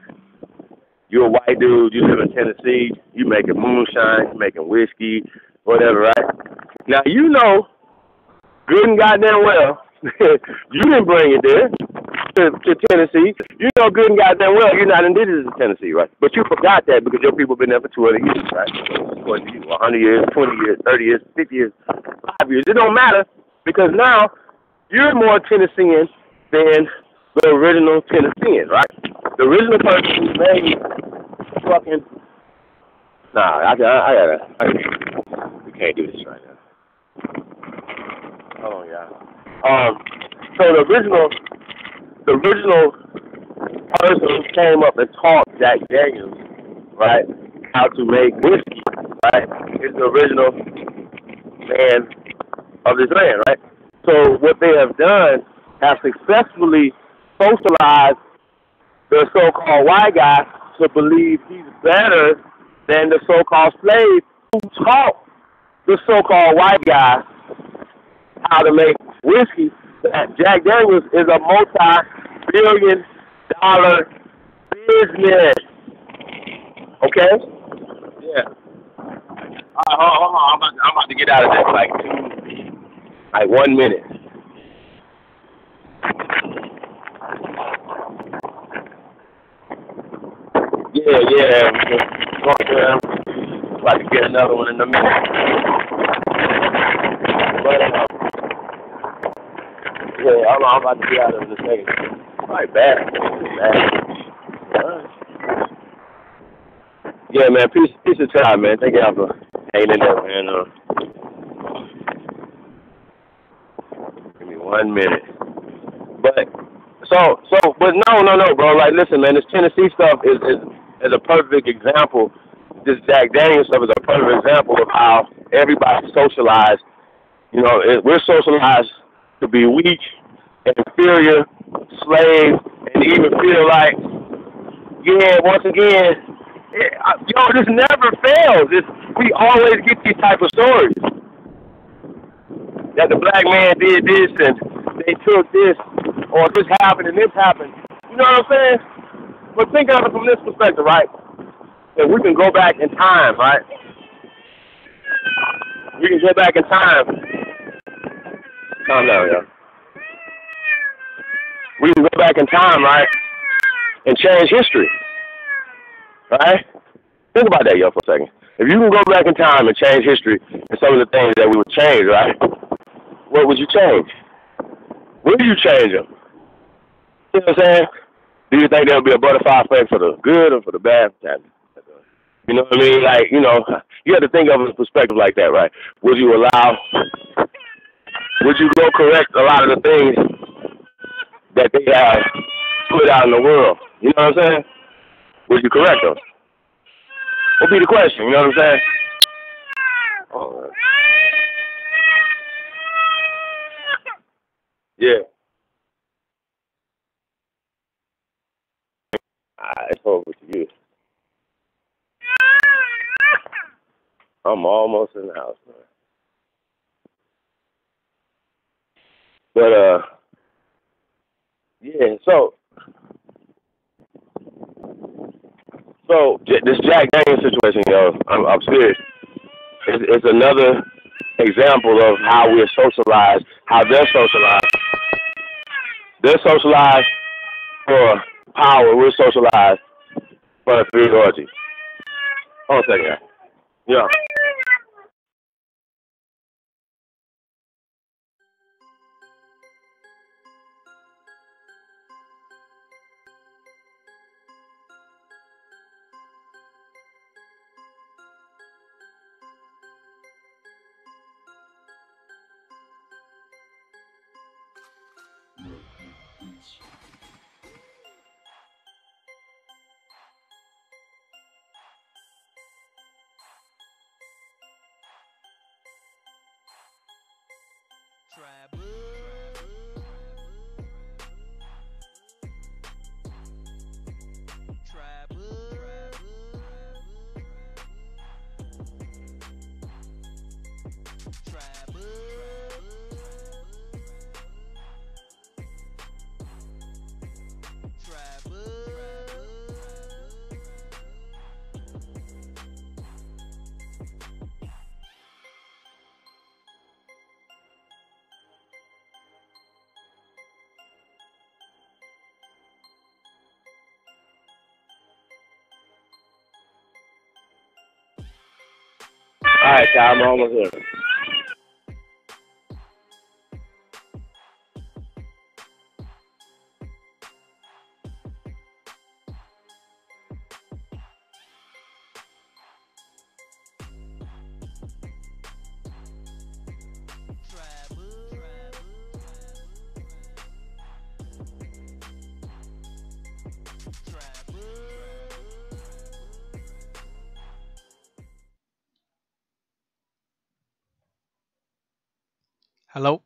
You're a white dude, you live in Tennessee, you making moonshine, you making whiskey, whatever, right? Now, you know good and goddamn well, you didn't bring it there to Tennessee. You know good and goddamn well you're not indigenous to Tennessee, right? But you forgot that because your people been there for 200 years, right? 100 years, 20 years, 30 years, 50 years, 5 years. It don't matter because now you're more Tennessean than the original Tennessean, right? The original person who made fucking... Nah, we can't do this right now. Hold on, y'all. So the original person who came up and taught Jack Daniels, right, how to make whiskey, right, is the original man of this land, right? So what they have done have successfully socialized the so-called white guy to believe he's better than the so-called slave who taught the so-called white guy how to make whiskey. That Jack Daniels is a multi-billion-dollar business. Okay? Yeah. Hold on. I'm about to get out of this like 1 minute. Yeah. About to get another one in a minute. But, yeah, I'm about to get out of it in a second. All right, bad. All right. Yeah, man, peace of time, man. Thank y'all for hanging in there, man. Give me 1 minute. But no, bro. Like, listen, man, this Tennessee stuff is a perfect example. This Jack Daniels stuff is a perfect example of how everybody's socialized. You know, we're socialized to be weak, inferior, slave, and even feel like, yeah, once again, this never fails. We always get these type of stories that the black man did this and they took this, or this happened and this happened. You know what I'm saying? But think of it from this perspective, right? That we can go back in time, right? We can go back in time. Calm down, yo. We can go back in time, right? And change history, right? Think about that, yo, for a second. If you can go back in time and change history and some of the things that we would change, right? What would you change? Will you change them? You know what I'm saying? Do you think there'll be a butterfly effect for the good or for the bad? You know what I mean? Like, you know, you have to think of it in a perspective like that, right? Would you go correct a lot of the things that they have put out in the world? You know what I'm saying? Would you correct them? What would be the question? You know what I'm saying? All right. Yeah. It's over to you. I'm almost in the house, man. But yeah. So this Jack Daniels situation, yo, I'm serious. It's another example of how we're socialized, how they're socialized. They're socialized for power. We're socialized for inferiority. Hold on a second, guys. Yeah. All right, Kyle, I'm almost here. Hello?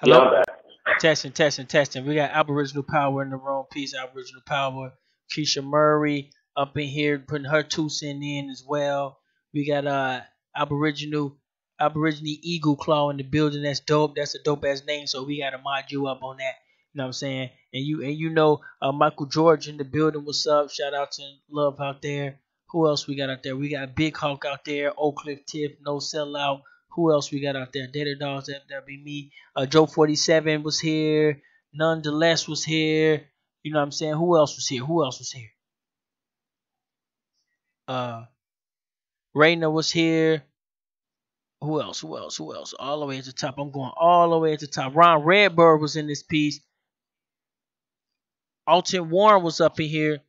Yeah, Hello? I'm back. Testing, testing, testing. We got Aboriginal Power in the room. Peace, Aboriginal Power. Keisha Murray up in here putting her 2 cents in as well. We got Aboriginal Aborigine Eagle Claw in the building. That's dope. That's a dope ass name. So we gotta mod you up on that. You know what I'm saying? And Michael George in the building. What's up? Shout out to Love out there. Who else we got out there? We got Big Hawk out there. Oak Cliff Tiff. No Sellout. Who else we got out there? Data Dogs. That'd be me. Joe 47 was here. Nonetheless was here. You know what I'm saying? Who else was here? Who else was here? Uh, Rainer was here. Who else? Who else? Who else? All the way at the top. I'm going all the way at the top. Ron Redbird was in this piece. Alton Warren was up in here.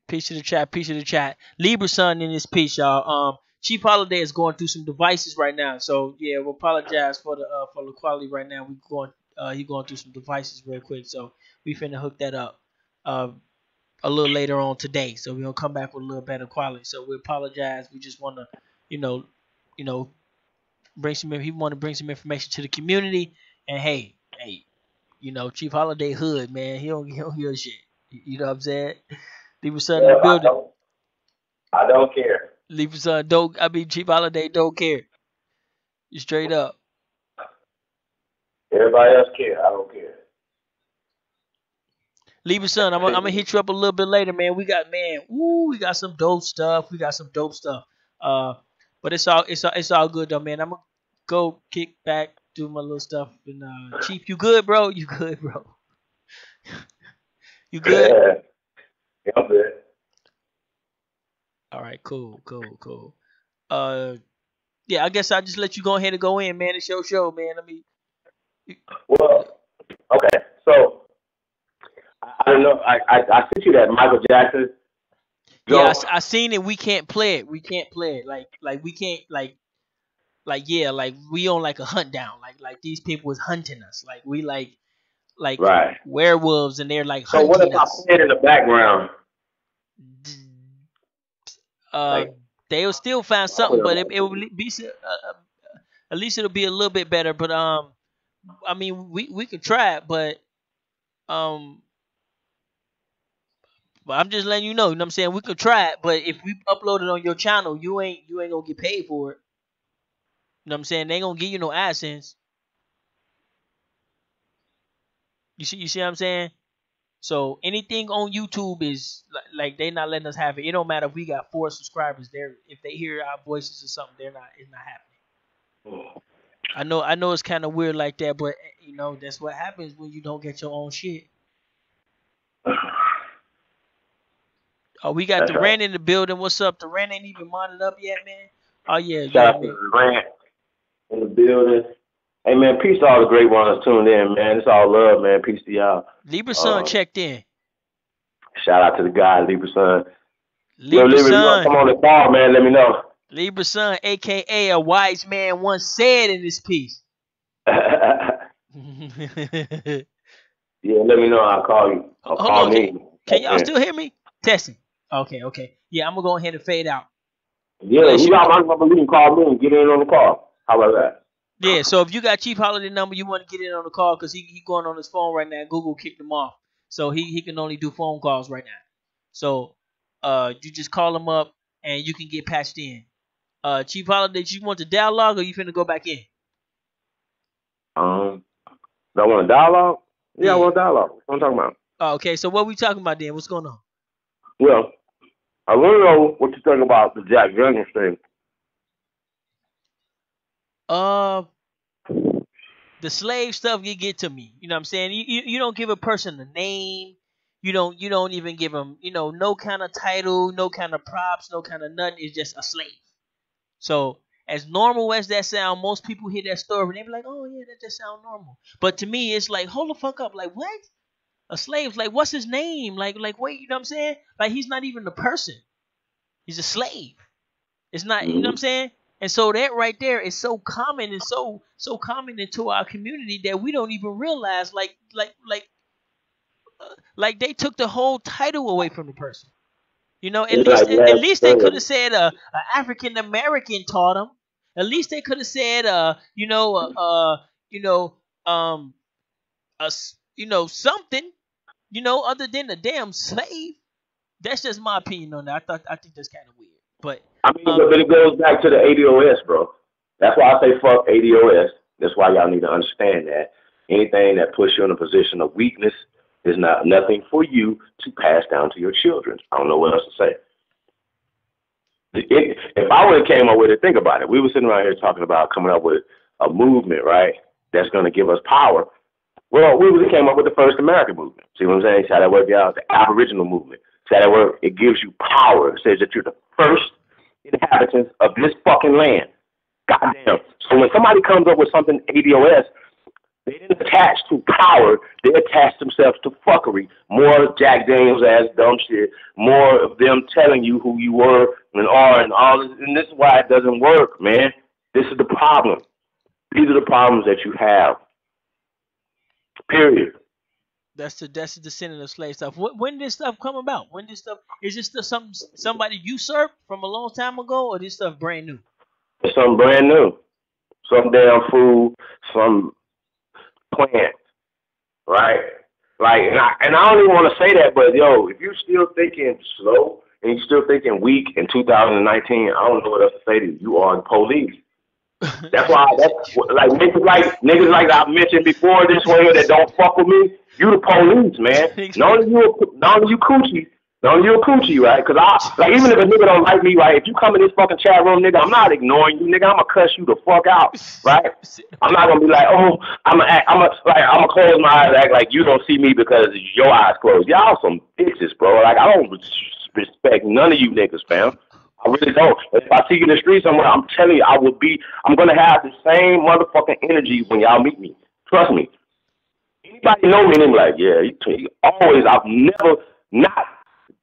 Piece of the chat. Piece of the chat. Libra Sun in this piece, y'all. Chief Holiday is going through some devices right now, so yeah, we'll apologize for the quality right now. He going through some devices real quick, so we finna hook that up a little later on today. So we're gonna come back with a little better quality. So we apologize. We just wanna, you know, you know, bring some. He want to bring some information to the community, and hey, Chief Holiday hood man, he don't hear shit. You know what I'm saying? Libra Sun in the building. I don't care. Libra Sun don't. I mean, Chief Holiday don't care. You straight up. Everybody else care. I don't care. Libra Sun, I'm gonna hit you up a little bit later, man. We got some dope stuff. But it's all good though, man. I'm gonna go kick back, do my little stuff, and Chief, you good, bro? You good, bro? You good? Yeah, I'm good. All right, cool. Yeah, I guess I'll just let you go ahead and go in, man. It's your show, man. Well, okay. So I don't know. I sent you that Michael Jackson. Yeah, I seen it. We can't play it. Like we can't like we on like a hunt down. Like these people is hunting us. Like we like right. werewolves, and they're like So what if hunting I us. play it in the background? Like, They'll still find something, but it will be at least it'll be a little bit better. But I mean we could try it, but I'm just letting you know. You know what I'm saying? We could try it, but if we upload it on your channel, you ain't gonna get paid for it. You know what I'm saying? They ain't gonna give you no AdSense. You see what I'm saying? So anything on YouTube is like they not letting us have it. It don't matter if we got 4 subscribers. If they hear our voices or something, it's not happening. I know it's kind of weird like that, but that's what happens when you don't get your own shit. Oh, we got the Rand in the building. What's up? The Rand ain't even modded up yet, man. Oh yeah, shout out to the Rand in the building. Hey man, peace to all the great ones tuned in, man. It's all love, man. Peace to y'all. Libra Sun checked in. Shout out to the guy, Libra Sun. Libra Sun, come on the call, man. Let me know. Libra Sun, aka a wise man, once said in this piece. Yeah, let me know. I'll call you. Call me. Can y'all still hear me? Testing. Okay. Yeah, I'm gonna go ahead and fade out. Yeah, you got my number. You can call me and get in on the call. How about that? Yeah, so if you got Chief Holiday number, you want to get in on the call because he going on his phone right now. Google kicked him off, so he can only do phone calls right now. So you just call him up and you can get patched in. Chief Holiday, you want the dialogue or you finna go back in? Do I want a dialogue? Yeah, I want a dialogue. What I'm talking about. Oh, okay, so what we talking about then? What's going on? Well, I want to know what you think about the Jack Daniels thing. The slave stuff you get to me. You know what I'm saying? You don't give a person a name. You don't even give them, no kind of title, no kind of props, no kind of nothing. It's just a slave. So as normal as that sound, most people hear that story and they be like, oh yeah, that just sound normal. But to me, it's like, hold the fuck up. Like, what? A slave's like, what's his name? Like wait, you know what I'm saying? Like, he's not even a person. He's a slave. It's not, you know what I'm saying? And so that right there is so common and so common into our community that we don't even realize like they took the whole title away from the person. At least they could have said a African American taught him. At least they could have said, something, other than a damn slave. That's just my opinion on that. I think that's kind of weird. But I mean, but it goes back to the ADOS, bro. That's why I say fuck ADOS. That's why y'all need to understand that anything that puts you in a position of weakness is nothing for you to pass down to your children. I don't know what else to say. If I would have came up with it, think about it. We were sitting around here talking about coming up with a movement, right, that's going to give us power. Well, we would have came up with the first American movement. See what I'm saying? See how that worked out? The Aboriginal movement. See how that worked? It gives you power. It says that you're the first inhabitants of this fucking land. Goddamn. So when somebody comes up with something ADOS, they didn't attach to power. They attach themselves to fuckery. More Jack Daniels ass dumb shit. More of them telling you who you were and are and all this. And this is why it doesn't work, man. This is the problem. These are the problems that you have. Period. That's the descendant of slave stuff. When did this stuff come about? When this stuff is this stuff somebody usurped from a long time ago, or this stuff brand new? It's something brand new. Some damn food, some plant, right? Like, and I don't even want to say that, but yo, if you're still thinking slow and you're still thinking weak in 2019, I don't know what else to say to you. You are the police. That's why, like niggas like I mentioned before this one here that don't fuck with me. You the police, man. Not only you coochie, right? Because even if a nigga don't like me, right? If you come in this fucking chat room, nigga, I'm not ignoring you, nigga. I'ma cuss you the fuck out, right? I'm not gonna be like, oh, I'ma close my eyes, act like you don't see me because your eyes closed. Y'all some bitches, bro. Like I don't respect none of you niggas, fam. I really don't. If I see you in the street somewhere, I'm telling you, I'm going to have the same motherfucking energy when y'all meet me. Trust me. Anybody know me and they're like, yeah, always, I've never not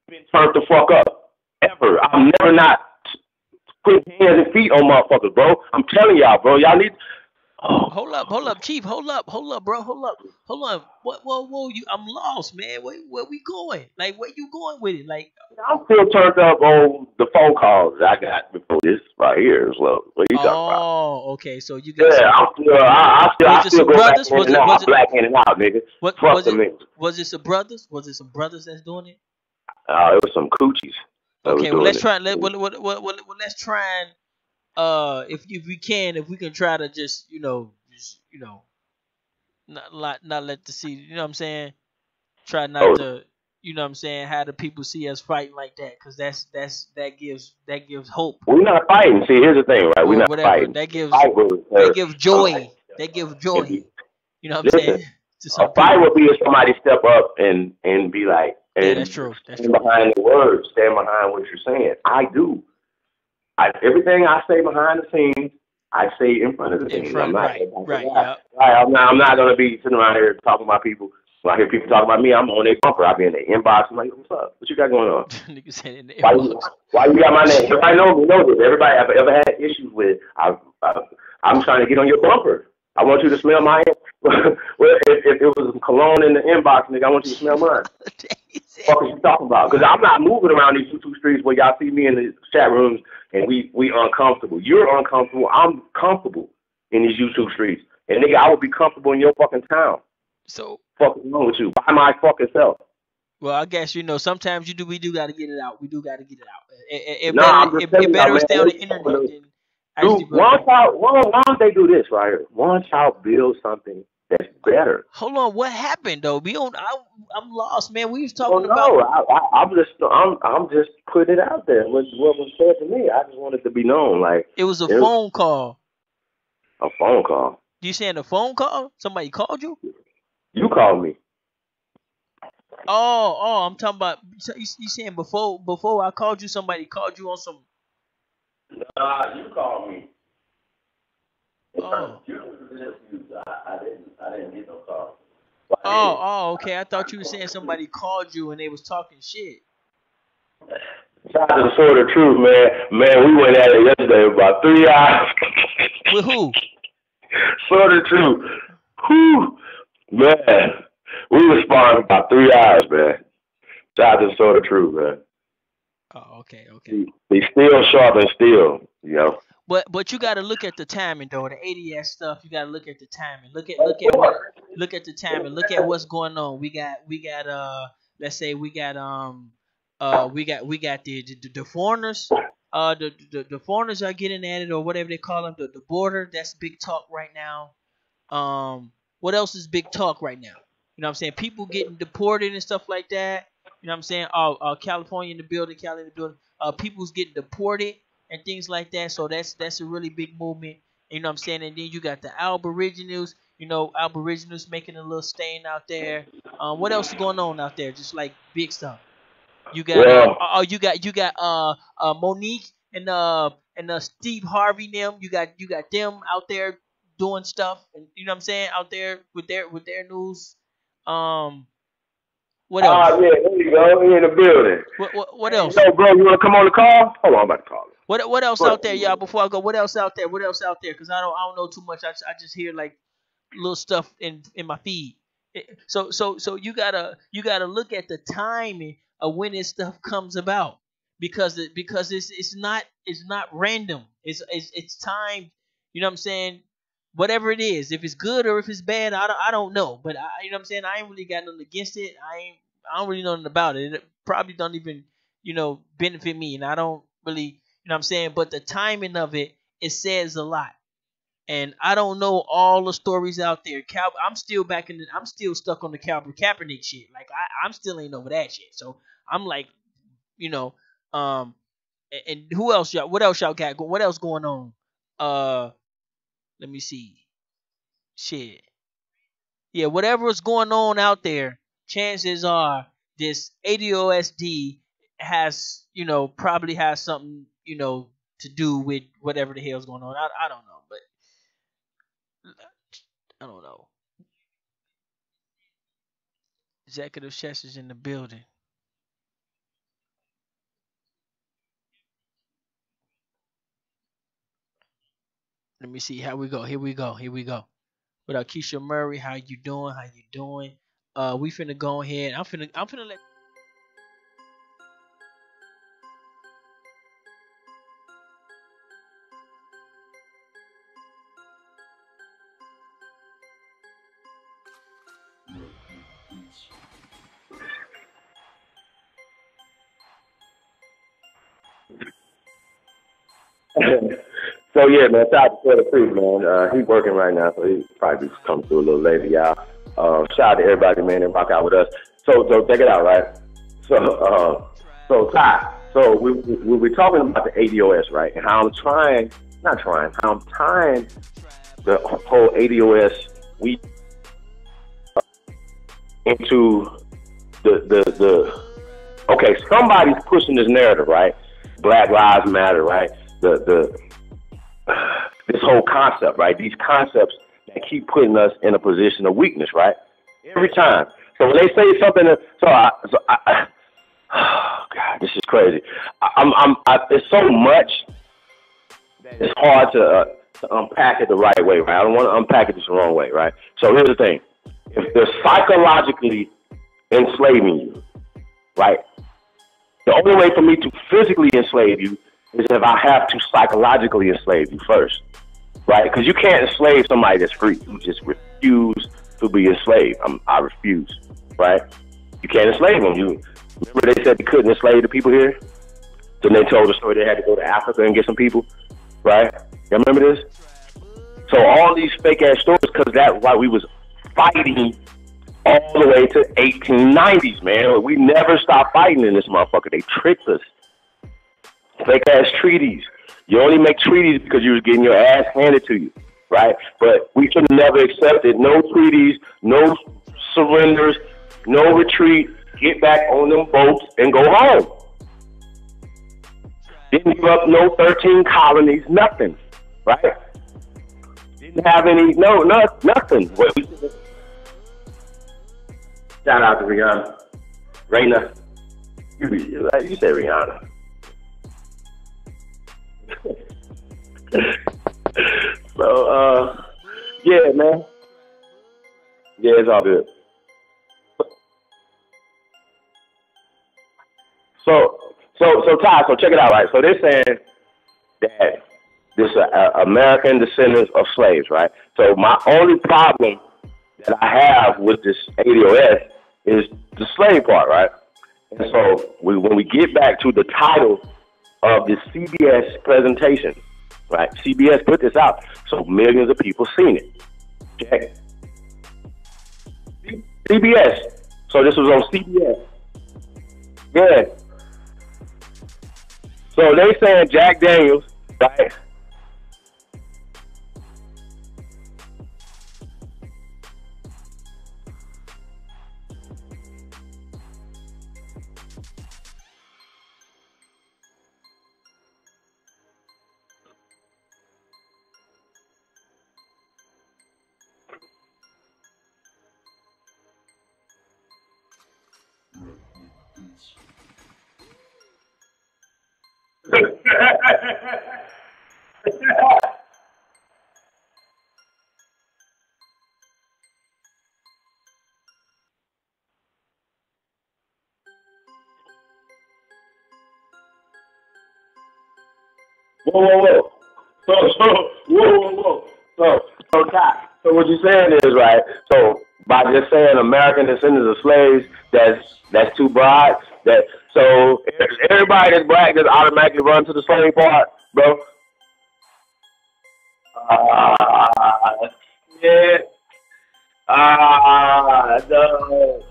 been turned the fuck up. Ever. I've never not put hands and feet on motherfuckers, bro. I'm telling y'all, bro. Y'all need... Oh. Hold up, Chief. Hold up, bro. Hold on. Whoa, I'm lost, man. Where we going? Like, where you going with it? Like, I'm still turned up on the phone calls I got before this right here. So what are you talking about? Oh, okay. So you got I still go brothers? Black in and out, nigga. Was it some brothers? Was it some brothers that's doing it? It was some coochies. Okay, well let's try. Let's try and. If we can try to just not let the see, you know what I'm saying, try not to, you know what I'm saying, have the people see us fighting like that, because that gives hope. We're not fighting. See, here's the thing, right? We're not fighting. That gives joy. That gives joy. You know what I'm saying? A fight would be if somebody step up and be like, and that's true. Stand behind the words, stand behind what you're saying. I do. Everything I say behind the scenes, I say in front of the scenes. I'm not, right. I'm not going to be sitting around here talking about people. When I hear people talking about me, I'm on their bumper. I'll be in the inbox. I'm like, what's up? What you got going on? Why you got my name? Everybody knows this. Everybody I've ever had issues with, I'm trying to get on your bumper. I want you to smell my well, if it was cologne in the inbox, nigga, I want you to smell mine. What are you talking about? Because I'm not moving around these YouTube streets where y'all see me in the chat rooms and we uncomfortable. You're uncomfortable. I'm comfortable in these YouTube streets. And nigga, I would be comfortable in your fucking town. So fucking wrong with you? By my fucking self. Well, I guess sometimes we do got to get it out. We do got to get it out. It better stay on the internet than. Dude, once they do this right here, once y'all build something that's better. Hold on, what happened though? I'm lost, man. We was talking about. I'm just putting it out there. What was said to me, I just wanted to be known. Like it was a phone call. A phone call. You saying a phone call? Somebody called you? You called me. Oh, I'm talking about. You saying before I called you, somebody called you on some. Nah, you called me. Oh. I didn't get no call. Okay. I thought you were saying somebody called you and they was talking shit. Shout out to the Sword of Truth, man. Man, we went at it yesterday about 3 hours. With who? Sword of Truth. Whew. Man. We was sparring about 3 hours, man. Shout out to the Sword of Truth, man. Oh, okay. He's still sharp and still, you know. but you got to look at the timing though. The ADS stuff, you got to look at the timing. Look at the timing. Look at what's going on. We got let's say we got the foreigners. The foreigners are getting at it, or whatever they call them. The border, that's big talk right now. What else is big talk right now? You know what I'm saying? People getting deported and stuff like that. You know what I'm saying? California in the building, Cali in the building. People's getting deported and things like that. So that's a really big movement. You know what I'm saying? And then you got the Aboriginals. You know, Aboriginals making a little stain out there. What else is going on out there? Just like big stuff. You got Well, Monique and Steve Harvey them. You got them out there doing stuff, and you know what I'm saying, out there with their news. Um, what else? yeah, there you go. We in the building. What else? Yo, bro, you want to come on the call? Hold on, I'm about to call him. What else out there, y'all? Before I go, what else out there? What else out there? Because I don't know too much. I just hear like little stuff in my feed. So you gotta look at the timing of when this stuff comes about, because it's not random. It's timed. You know what I'm saying? Whatever it is, if it's good or if it's bad, I don't know. But you know what I'm saying? I ain't really got nothing against it. I don't really know nothing about it. It probably don't even benefit me, and I don't really what I'm saying. But the timing of it says a lot. And I don't know all the stories out there. I'm still I'm still stuck on the Kaepernick shit. Like I'm still ain't over that shit. So I'm like, you know, um, and who else y'all? What else y'all got? What else going on? Uh, Let me see. Shit. Yeah, whatever is going on out there, chances are this ADOSD probably has something to do with whatever the hell's going on. I don't know, but I don't know. Executive Chester's in the building. Let me see how we go. Here we go. Here we go. What up, Keisha Murray? How you doing? How you doing? We finna go ahead. I'm finna let. So yeah, man, shout out to Taylor Creek, man. He's working right now, so he probably just come through a little later, y'all. Shout out to everybody, man, that rock out with us. So check it out, right? So Ty, so we were talking about the ADOS, right? And how I'm trying, not trying, how I'm tying the whole ADOS we into the okay, somebody's pushing this narrative, right? Black Lives Matter, right? The this whole concept, right? These concepts that keep putting us in a position of weakness, right? Every time. So when they say something, oh God, this is crazy. It's so much that it's hard to unpack it the right way, right? I don't want to unpack it the wrong way, right? So here's the thing: if they're psychologically enslaving you, right? The only way for me to physically enslave you is if I have to psychologically enslave you first, right? Because you can't enslave somebody that's free. You just refuse to be enslaved. I refuse, right? You can't enslave them. You remember they said they couldn't enslave the people here? Then they told the story they had to go to Africa and get some people, right? You remember this? So all these fake ass stories, because that's why we was fighting all the way to 1890s, man. We never stopped fighting in this motherfucker. They tricked us. Fake ass treaties. You only make treaties because you was getting your ass handed to you, right? But we should never accepted no treaties, no surrenders, no retreat. Get back on them boats and go home. Didn't give up no 13 colonies, nothing, right? Didn't have any, nothing. Shout out to Rihanna. Raina. You say Rihanna. So, yeah, man. Yeah, it's all good. So Ty, so check it out, right? So they're saying that This American descendants of slaves, right? So my only problem that I have with this ADOS is the slave part, right? And so when we get back to the title of this CBS presentation, right? CBS put this out, so millions of people seen it. Okay? CBS. So this was on CBS. Yeah. So they saying Jack Daniels, right? Whoa, whoa, whoa. Whoa. So what you're saying is, right, so by just saying American descendants of slaves, that's too broad. So everybody that's black just automatically run to the slave part, bro. Uh, yeah. No.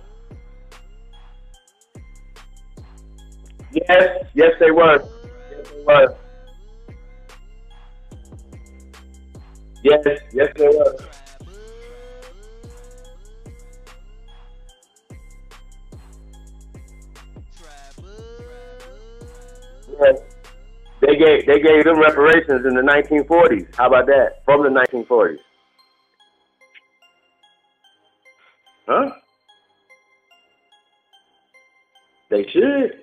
Yes, they were. Yes, they were. Yes, they were. Yes. They gave them reparations in the 1940s. How about that? From the 1940s, huh? They should.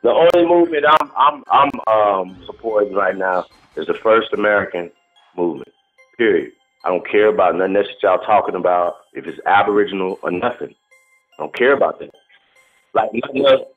The only movement I'm supporting right now is the First American movement. Period. I don't care about nothing else that y'all talking about. If it's Aboriginal or nothing, I don't care about that. Like nothing else.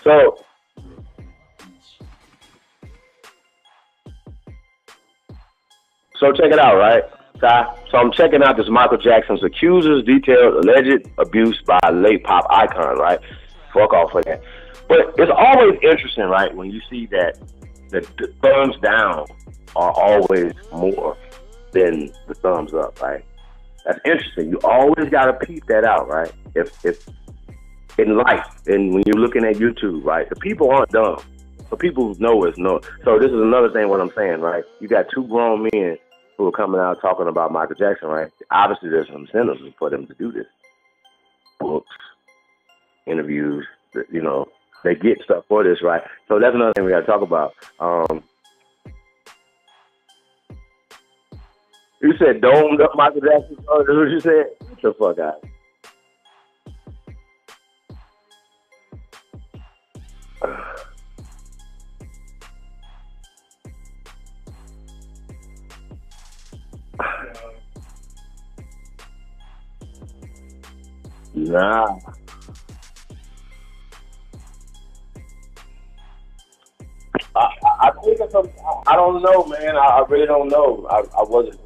So so check it out, right? So I'm checking out this Michael Jackson's accusers detailed alleged abuse by a late pop icon, right? Fuck off for that. But it's always interesting, right, when you see that the thumbs down are always more than the thumbs up, right? That's interesting. You always gotta peep that out, right? If in life and when you're looking at YouTube, right, the people aren't dumb. So people know it's no. So this is another thing. What I'm saying, right? You got two grown men who are coming out talking about Michael Jackson, right? Obviously, there's some incentives for them to do this. Books, interviews, you know, they get stuff for this, right? So that's another thing we got to talk about. You said domed up Michael Jackson. Oh, that's what you said? Get the fuck out. Nah. I think it's some, I don't know, man. I really don't know. I wasn't.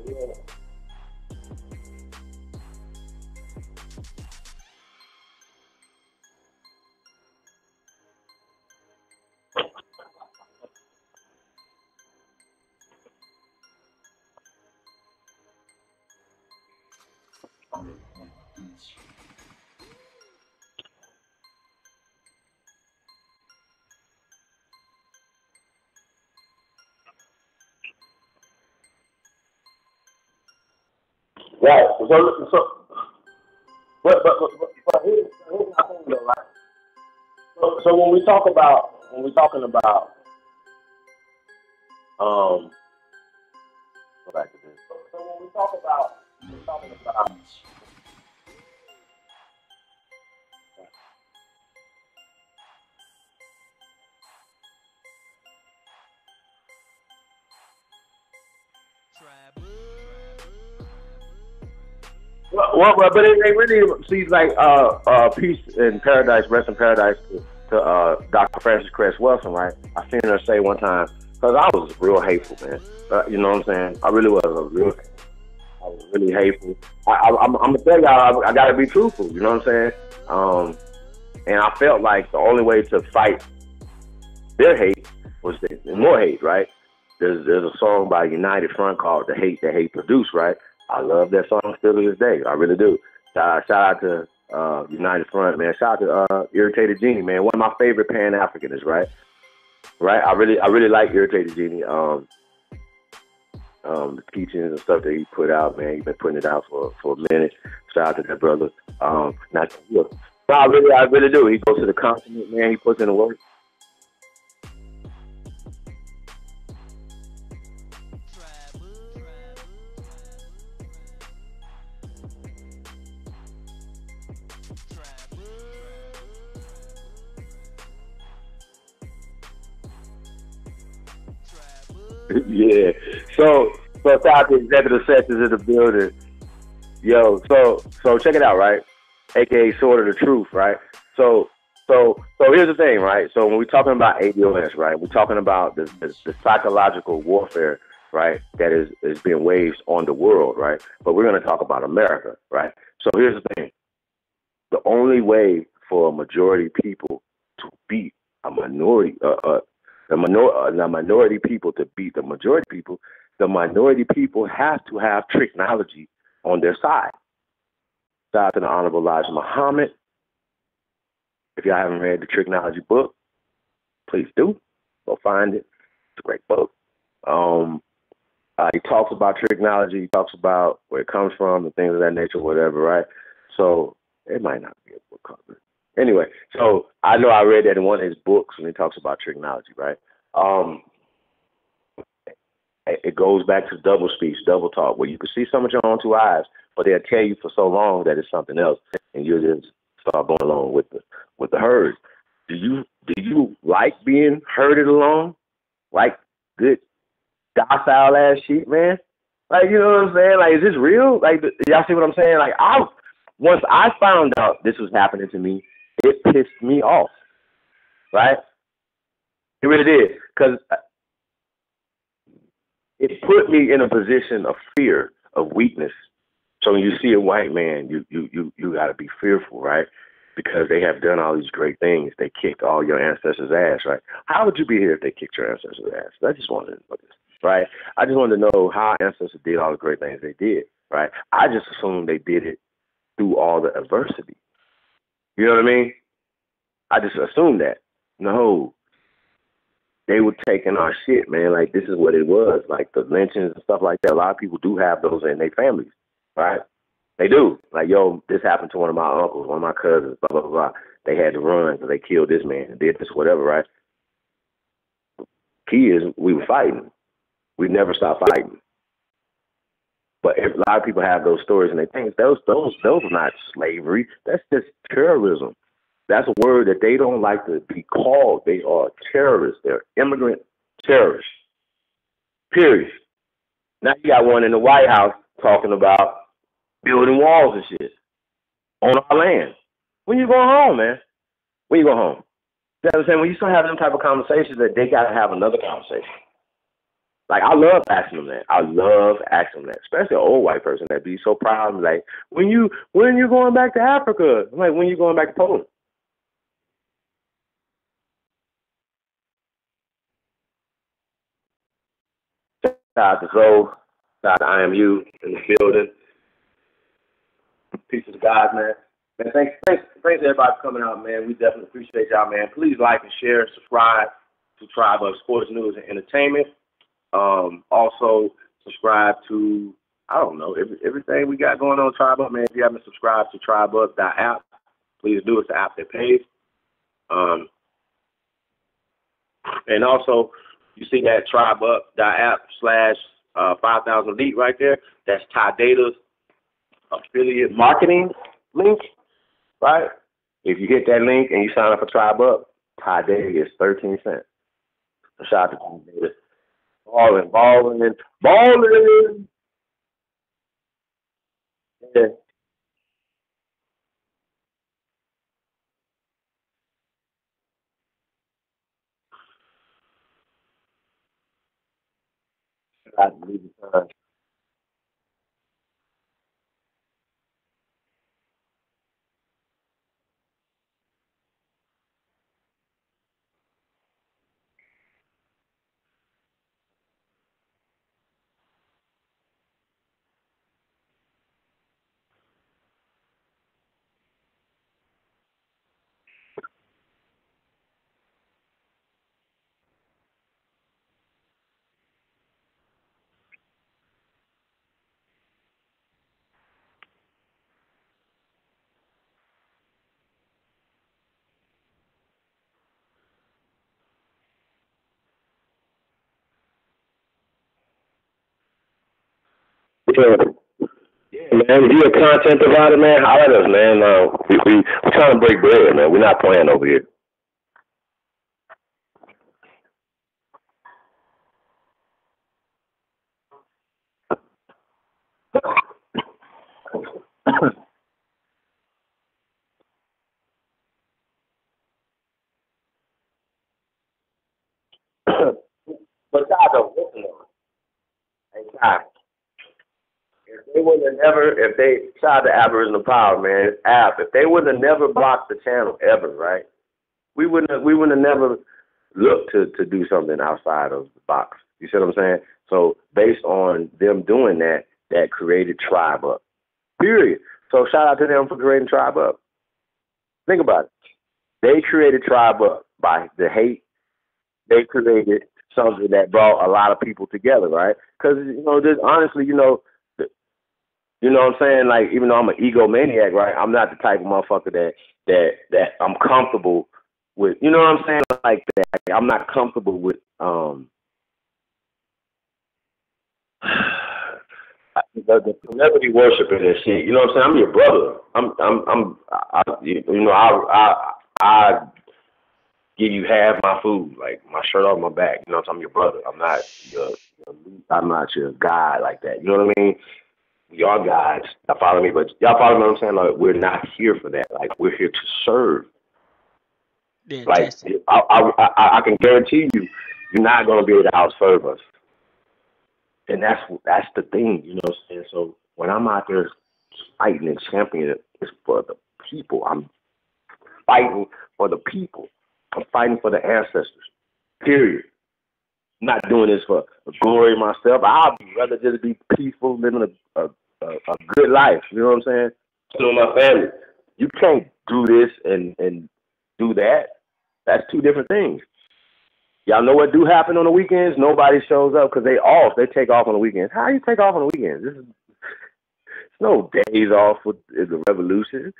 Right. But here's my thing though, right? So when we talk about when we're talking about go back to this. So when we talk about we're talking about but it really seems like peace in paradise, rest in paradise to Dr. Frances Cress Welsing, right? I seen her say one time because I was real hateful, man. You know what I'm saying? I really was. I was really hateful. I'm gonna tell y'all, I gotta be truthful. You know what I'm saying? And I felt like the only way to fight their hate was more hate, right? There's a song by United Front called "The Hate That Hate Produced," right? I love that song still to this day. I really do. Shout out to United Front, man. Shout out to Irritated Genie, man. One of my favorite Pan Africanists, right? Right. I really like Irritated Genie. The teachings and stuff that he put out, man. He's been putting it out for a minute. Shout out to that brother. Not look. No, I really do. He goes to the continent, man. He puts in the work. Yeah. So shout out to executive sessions in the building. Yo, so check it out, right? AKA sort of the truth, right? So so here's the thing, right? So when we're talking about ADOS, right, we're talking about the psychological warfare, right, that is being waged on the world, right? But we're gonna talk about America, right? So here's the thing. The only way for a majority people to beat a minority the minority people to beat the minority people have to have technology on their side. Shout out to the Honorable Elijah Muhammad. If y'all haven't read the Technology book, please do. Go find it. It's a great book. He talks about technology. He talks about where it comes from and things of that nature, whatever, right? So it might not be a book cover. Anyway, so I know I read that in one of his books when he talks about technology, right? It goes back to double speech, double talk, where you can see some of your own two eyes, but they'll tell you for so long that it's something else, and you just start going along with the herd. Do you like being herded along, like good docile ass sheep, man? Like, you know what I'm saying? Like, is this real? Like, y'all see what I'm saying? Like, once I found out this was happening to me, it pissed me off, right? It really did, because it put me in a position of fear, of weakness. So when you see a white man, you got to be fearful, right? Because they have done all these great things. They kicked all your ancestors' ass, right? How would you be here if they kicked your ancestors' ass? I just wanted to know this, right? I just wanted to know how ancestors did all the great things they did, right? I just assumed they did it through all the adversity. You know what I mean? I just assumed that. No, they were taking our shit, man. Like, this is what it was. Like the lynchings and stuff like that. A lot of people do have those in their families, right? They do. Like, yo, this happened to one of my uncles, one of my cousins, blah, blah, blah. They had to run because they killed this man and did this, whatever, right? Key is we were fighting. We never stopped fighting. But a lot of people have those stories and they think those are not slavery. That's just terrorism. That's a word that they don't like to be called. They are terrorists. They're immigrant terrorists. Period. Now you got one in the White House talking about building walls and shit on our land. When you going home, man? When you go home? You know what I'm saying? When you start having them type of conversations, that they got to have another conversation. Like, I love asking them that. I love asking them that, especially an old white person that be so proud and like, when you going back to Africa? I'm like, when you going back to Poland? Shout out to Zoe. Shout out to IMU in the building. Peace to the guys, man. Man, thanks everybody for coming out, man. We definitely appreciate y'all, man. Please like and share, subscribe to Tribe of Sports News and Entertainment. Also subscribe to, I don't know, everything we got going on Tribe Up, man. If you haven't subscribed to tribeup.app, please do. It's the app that pays. And also, you see that tribeup.app/5000 Elite right there. That's Ty Data's affiliate marketing link, right? If you hit that link and you sign up for Tribe Up, Ty Data gets 13 cents. Shout out to Ty Data. Balling. Yeah. I believe it's yeah, man. If you're a content provider, man, holler at us, man. We're trying to break bread, man. We're not playing over here. But God don't listen to us. Hey, God. If they would have never, if they shout out to Aboriginal Power, man, it's app. If they would have never blocked the channel ever, right? We wouldn't have never looked to do something outside of the box. You see what I'm saying? So based on them doing that, that created Tribe Up. Period. So shout out to them for creating Tribe Up. Think about it. They created Tribe Up by the hate. They created something that brought a lot of people together, right? Because just honestly, you know what I'm saying? Like, even though I'm an egomaniac, right? I'm not the type of motherfucker that I'm comfortable with. You know what I'm saying? Like that. Like, I'm not comfortable with the celebrity worshiping and shit. You know what I'm saying? I'm your brother. I give you half my food, like my shirt off my back. You know what I'm saying? I'm your brother. I'm not your guy like that. You know what I mean? Y'all guys, y'all follow me, but y'all follow me what I'm saying? Like, we're not here for that. Like, we're here to serve. Like, I can guarantee you, you're not going to be able to outserve us. And that's the thing, you know what I'm saying? So when I'm out there fighting and championing, it's for the people. I'm fighting for the people. I'm fighting for the ancestors. Period. I'm not doing this for the glory of myself. I'd rather just be peaceful, living a good life. You know what I'm saying? To my family. You can't do this and do that. That's two different things. Y'all know what do happen on the weekends? Nobody shows up because they off. They take off on the weekends. How you take off on the weekends? It's No days off in the revolution,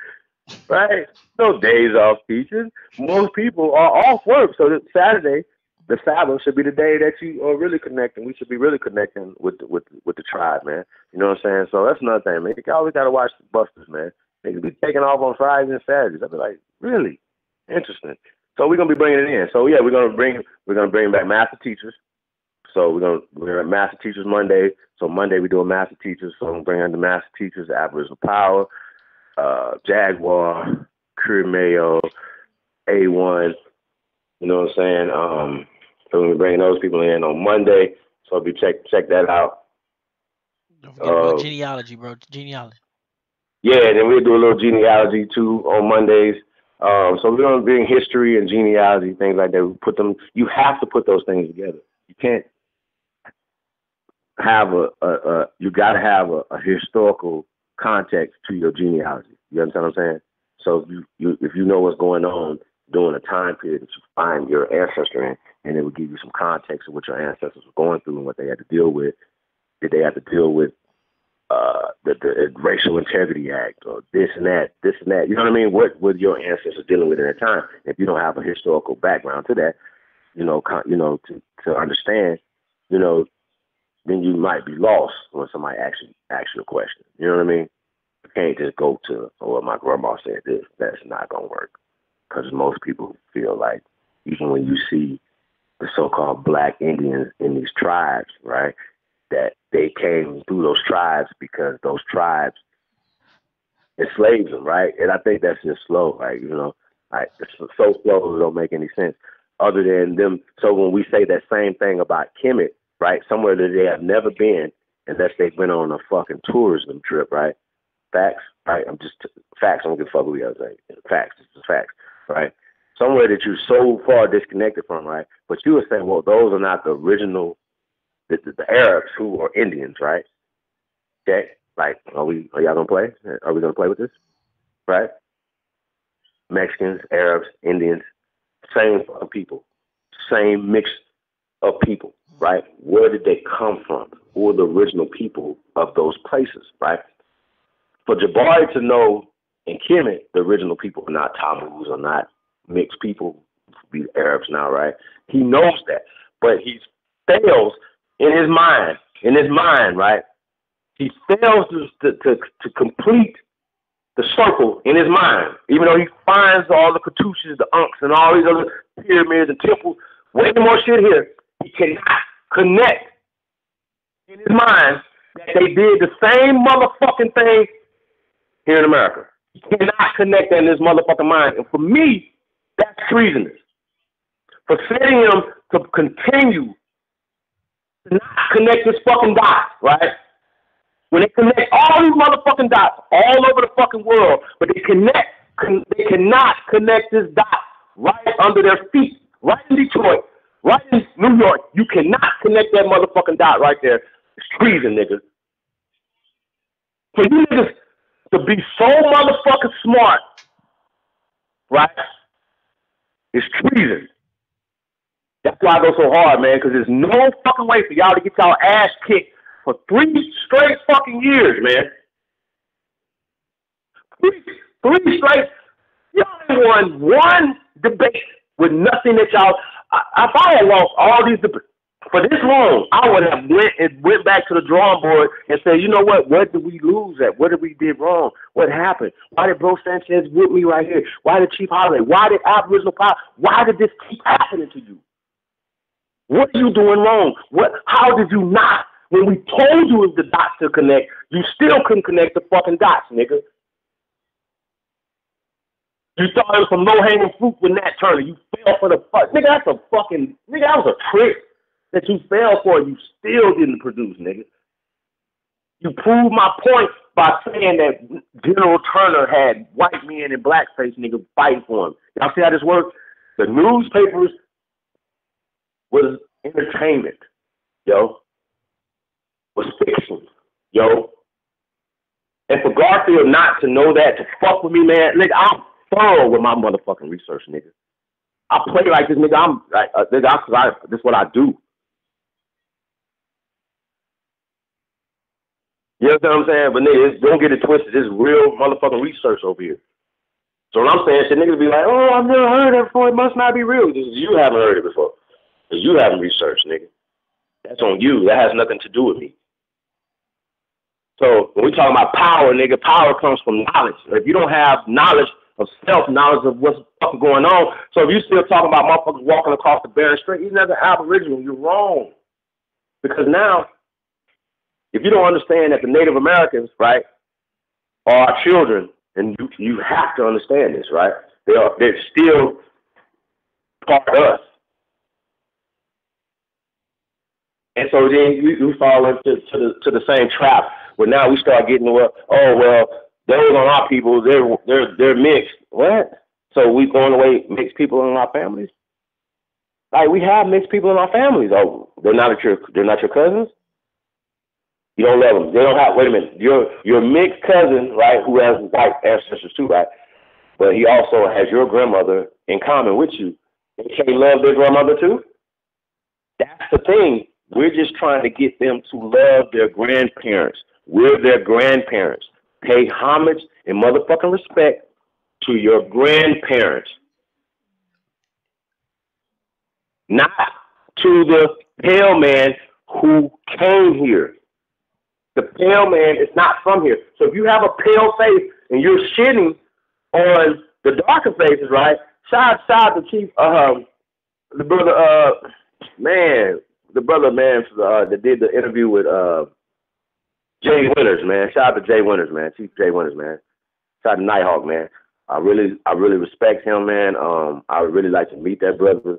right? No days off teaching. Most people are off work, so that Saturday, the Sabbath, should be the day that you are really connecting. We should be really connecting with the tribe, man. You know what I'm saying? So that's another thing, man. You always got to watch the Busters, man. They could be taking off on Fridays and Saturdays. I'd be like, really interesting. So we're gonna be bringing it in. So yeah, we're gonna bring back master teachers. So we're at Master Teachers Monday. So Monday we do a Master Teachers. So I'm bringing the Master Teachers, Aboriginal Power, Jaguar, Career Mayo, A1. You know what I'm saying? So we're bringing those people in on Monday. So if you check that out. Don't forget about genealogy, bro. Genealogy. Yeah, then we'll do a little genealogy too on Mondays. So we're gonna bring history and genealogy, things like that. You have to put those things together. You can't have you got to have a historical context to your genealogy. You understand what I'm saying? So if you know what's going on during a time period that you find your ancestor in, and it will give you some context of what your ancestors were going through and what they had to deal with. Did they have to deal with the Racial Integrity Act or this and that? You know what I mean? What were your ancestors dealing with at the time? If you don't have a historical background to that, to understand, then you might be lost when somebody actually asks you a question. You know what I mean? You can't just go to, my grandma said this. That's not going to work. Because most people feel like, even when you see the so-called black Indians in these tribes, right, that they came through those tribes because those tribes enslaved them, right? And I think that's just slow, right? It's so slow it don't make any sense. Other than them, so when we say that same thing about Kemet, right, somewhere that they have never been unless they've been on a fucking tourism trip, right? Facts, right? Facts. I don't give a fuck what we gotta say. Facts, it's just facts, right? Somewhere that you're so far disconnected from, right? But you would say, well, those are not the original, the Arabs who are Indians, right? Okay, like, are y'all gonna play? Are we gonna play with this, right? Mexicans, Arabs, Indians, same fucking people, same mix of people, right? Where did they come from? Who are the original people of those places, right? For Jabari to know in Kemet, the original people are not Tammuz, are not mixed people, be Arabs now, right? He knows that, but he fails in his mind, right? He fails to complete the circle in his mind, even though he finds all the Katushas, the Unks, and all these other pyramids and temples, way more shit here. He cannot connect in his mind that they did the same motherfucking thing here in America. He cannot connect that in his motherfucking mind. And for me, that's treasonous. For setting him to continue to not connect this fucking dot, right? When they connect all these motherfucking dots all over the fucking world, but they cannot connect this dot right under their feet, right in Detroit, right in New York. You cannot connect that motherfucking dot right there. It's treason, nigga. For you niggas to be so motherfucking smart, right? It's treason. That's why I go so hard, man, because there's no fucking way for y'all to get y'all ass kicked for 3 straight fucking years, man. Three straight. Y'all ain't won one debate with nothing that y'all. If I had lost all these debates for this long, I would have went back to the drawing board and said, you know what? What did we lose at? What did we did wrong? What happened? Why did Bro Sanchez whip me right here? Why did Chief Holiday? Why did Aboriginal Power? Why did this keep happening to you? What are you doing wrong? How did you not? When we told you if the dots to connect, you still couldn't connect the fucking dots, nigga. You thought it was some low-hanging fruit with Nat Turner. You fell for the fuck. Nigga, that's a fucking, nigga, that was a trick that you fell for. You still didn't produce, nigga. You proved my point by saying that General Turner had white men in blackface, nigga, fighting for him. Y'all see how this works? The newspapers was entertainment, yo. Was fiction, yo. And for Garfield not to know that, to fuck with me, man, nigga, I'm thorough with my motherfucking research, nigga. I play like this, nigga. This is what I do. You know what I'm saying? But niggas, don't get it twisted. This is real motherfucking research over here. So what I'm saying, shit, niggas be like, oh, I've never heard that before. It must not be real. This is you haven't heard it before. Because you haven't researched, nigga. That's on you. That has nothing to do with me. So when we talk about power, nigga, power comes from knowledge. If you don't have knowledge of self, knowledge of what's fucking going on, so if you still talking about motherfuckers walking across the Bering Strait, he's never Aboriginal. You're wrong. Because now, if you don't understand that the Native Americans, right, are our children, and you have to understand this, right? They're still part of us. And so then you fall into the same trap where now we start getting those on our people, they're mixed. What? So we going away mixed people in our families? Like we have mixed people in our families. Oh, they're not your cousins? You don't love them. They don't have. Wait a minute. Your mixed cousin, right? Who has white ancestors too, right? But he also has your grandmother in common with you. They can't love their grandmother too. That's the thing. We're just trying to get them to love their grandparents. We're their grandparents. Pay homage and motherfucking respect to your grandparents, not to the pale man who came here. The pale man is not from here. So if you have a pale face and you're shitting on the darker faces, right? Shout out to Chief, the brother, that did the interview with Jay Winters, man. Shout out to Jay Winters, man. Chief Jay Winters, man. Shout out to Nighthawk, man. I really respect him, man. I would really like to meet that brother.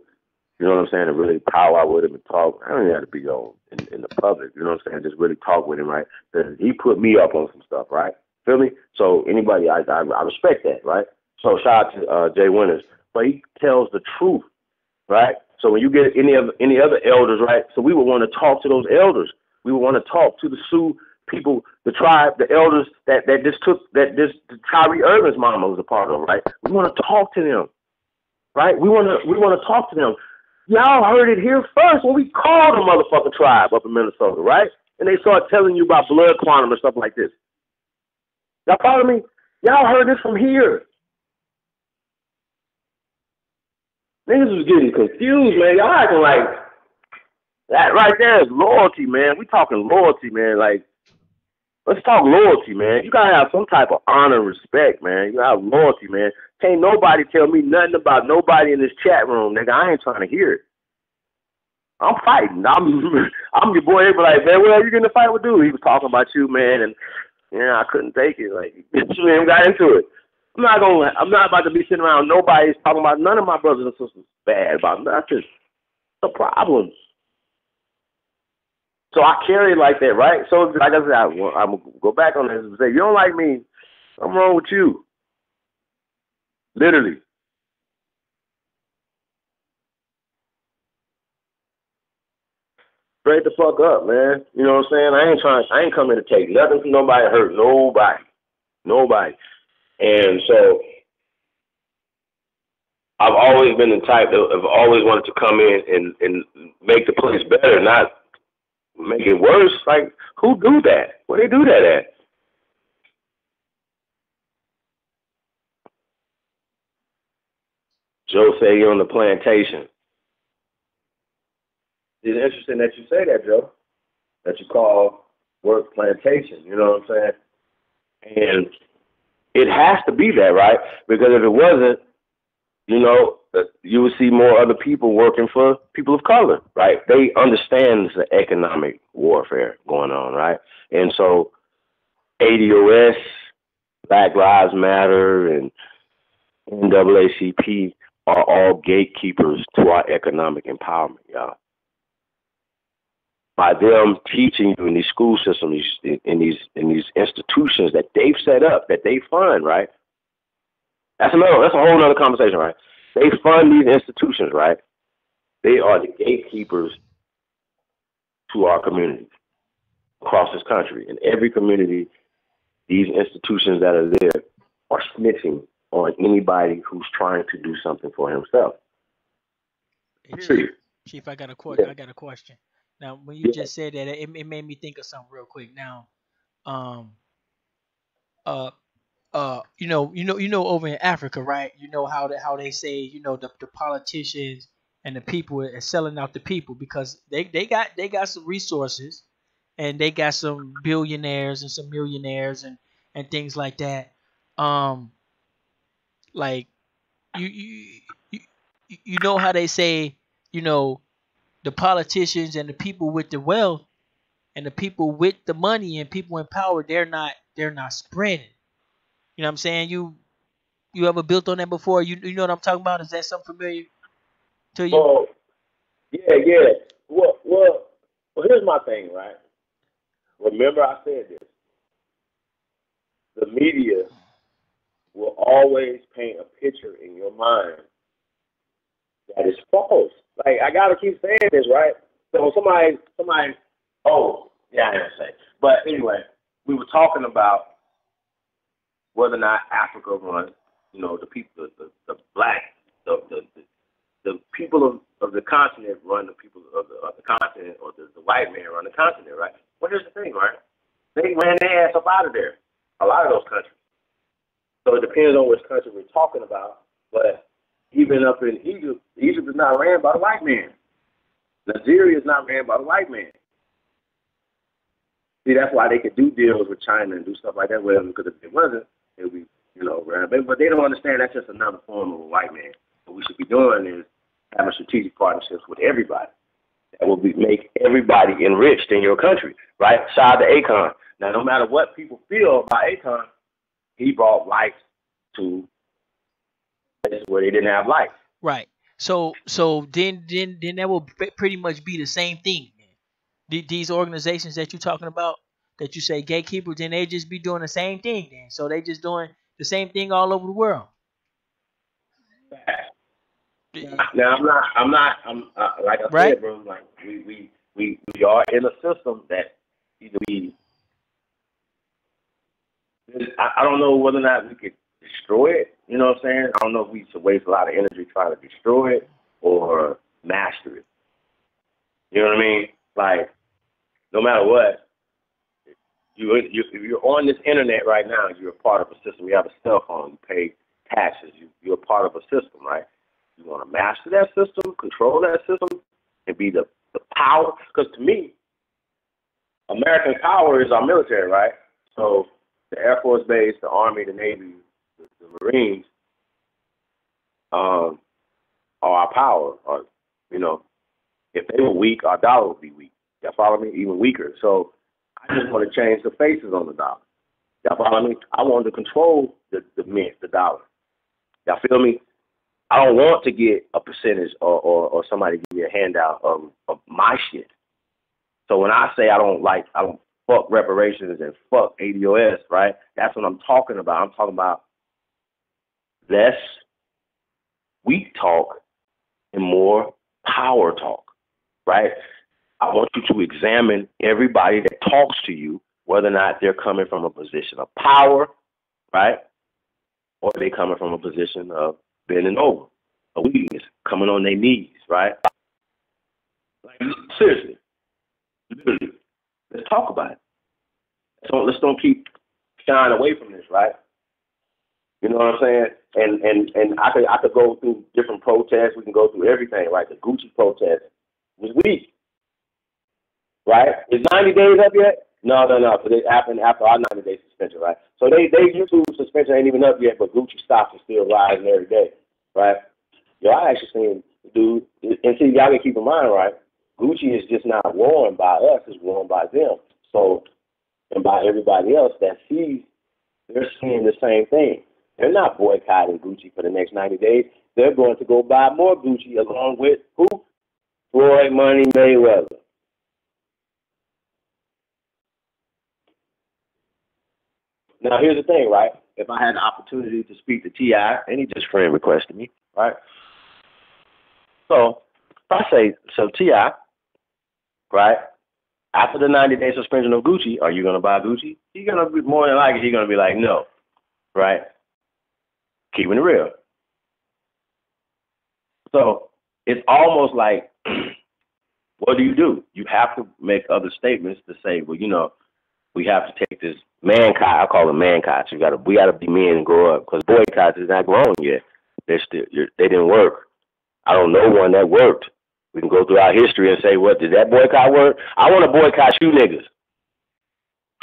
You know what I'm saying? And really powwow with him and talk. I don't even have to be on in the public. You know what I'm saying? Just really talk with him, right? Because he put me up on some stuff, right? Feel me? So anybody, I respect that, right? So shout out to Jay Winters, but he tells the truth, right? So when you get any other elders, right? So we would want to talk to those elders. We would want to talk to the Sioux people, the tribe, the elders that Tyree Irvin's mama was a part of, right? We want to talk to them, right? We want to talk to them. Y'all heard it here first when we called the motherfucking tribe up in Minnesota, right? And they start telling you about blood quantum and stuff like this. Y'all follow me? Y'all heard this from here. Niggas was getting confused, man. Y'all acting like that right there is loyalty, man. We talking loyalty, man. Like, let's talk loyalty, man. You gotta have some type of honor and respect, man. You gotta have loyalty, man. Can't nobody tell me nothing about nobody in this chat room, nigga. I ain't trying to hear it. I'm fighting. I'm your boy. They be like, man, what are you gonna fight with dude? He was talking about you, man, and I couldn't take it. Like, man, got into it. I'm not about to be sitting around nobody's talking about none of my brothers and sisters bad about nothing. The problems. So I carry it like that, right? So like I said, I'm gonna go back on this and say, you don't like me, I'm wrong with you. Literally. Straight the fuck up, man. You know what I'm saying? I ain't coming to take nothing from nobody, hurt nobody. And so I've always been the type that I've always wanted to come in and make the place better, not make it worse. Like, who do that? Where they do that at? Joe say you're on the plantation. It's interesting that you say that, Joe, that you call work plantation. You know what I'm saying? And it has to be that, right? Because if it wasn't, you would see more other people working for people of color, right? They understand the economic warfare going on, right? And so ADOS, Black Lives Matter, and NAACP are all gatekeepers to our economic empowerment, y'all. By them teaching you in these school systems, in these institutions that they've set up, that they fund, right? That's a whole other conversation, right? They fund these institutions, right? They are the gatekeepers to our communities across this country. In every community, these institutions that are there are snitching on anybody who's trying to do something for himself. Hey, Chief, I got a question. Now, when you just said that, it made me think of something real quick. Now, um uh over in Africa, right? You know how they say, the politicians and the people are selling out the people because they got some resources, and they got some billionaires and some millionaires and things like that. Um, like you you know how they say, you know the politicians and the people with the wealth and the people with the money and people in power, they're not spreading. You know what I'm saying? You ever built on that before? You know what I'm talking about? Is that something familiar to you? Well, yeah, yeah. Well, here's my thing, right? Remember, I said this: the media will always paint a picture in your mind that is false. Like I gotta keep saying this, right? So somebody, oh, yeah, I didn't say. But anyway, we were talking about whether or not Africa runs, the people, the black, the people of the continent run the people of the continent, or the white man run the continent, right? Well, here's the thing, right? They ran their ass up out of there. A lot of those countries. So it depends on which country we're talking about. But even up in Egypt, Egypt is not ran by the white man. Nigeria is not ran by the white man. See, that's why they could do deals with China and do stuff like that with them, because if it wasn't, it would be, ran. But they don't understand that's just another form of a white man. What we should be doing is having strategic partnerships with everybody. That will make everybody enriched in your country, right? Shout out to Akon. Now, no matter what people feel about Akon, he brought life to places where they didn't have life. Right. So then that will pretty much be the same thing. These organizations that you're talking about, that you say gatekeepers, then they just be doing the same thing. Then so they just doing the same thing all over the world. Now, I'm like I Right. said, bro. Like we are in a system that either we. I don't know whether or not we could destroy it. You know what I'm saying? I don't know if we should waste a lot of energy trying to destroy it or master it. You know what I mean? Like, no matter what, if you're on this internet right now, you're a part of a system. You have a cell phone, you pay taxes, you're a part of a system, right? You want to master that system, control that system, and be the power. Because to me, American power is our military, right? So the Air Force Base, the Army, the Navy, the Marines are our power. Or, if they were weak, our dollar would be weak. Y'all follow me? Even weaker. So I just want to change the faces on the dollar. Y'all follow me? I want to control the mint, the dollar. Y'all feel me? I don't want to get a percentage or somebody give me a handout of my shit. So when I say I don't fuck reparations and fuck ADOS, right? That's what I'm talking about. I'm talking about less weak talk and more power talk, right? I want you to examine everybody that talks to you, whether or not they're coming from a position of power, right? Or they coming from a position of bending over, a weakness, coming on their knees, right? Like, seriously, literally, let's talk about it. So let's don't keep shying away from this, right? You know what I'm saying? And I could go through different protests. We can go through everything, right? The Gucci protest was weak, right? Is 90 days up yet? No. Because it happened after our 90-day suspension, right? So they YouTube suspension ain't even up yet, but Gucci stocks are still rising every day, right? Yo, I actually seen, dude, and see, y'all gotta keep in mind, right? Gucci is just not worn by us; it's worn by them. So, and by everybody else that sees, they're seeing the same thing. They're not boycotting Gucci for the next 90 days. They're going to go buy more Gucci along with who? Floyd Money Mayweather. Now, here's the thing, right? If I had the opportunity to speak to T.I., and he just friend requested me, right? So, if I say, so T.I., right, after the 90-day suspension of Gucci, are you going to buy Gucci? He's going to be more than likely, he's going to be like, no, right? Keeping it real. So, it's almost like, what do? You have to make other statements to say, well, we have to take this mankind. I call them mankind. So we gotta be men and grow up because boycotts is not grown yet. They didn't work. I don't know one that worked. We can go through our history and say, what did that boycott work? I want to boycott you niggas.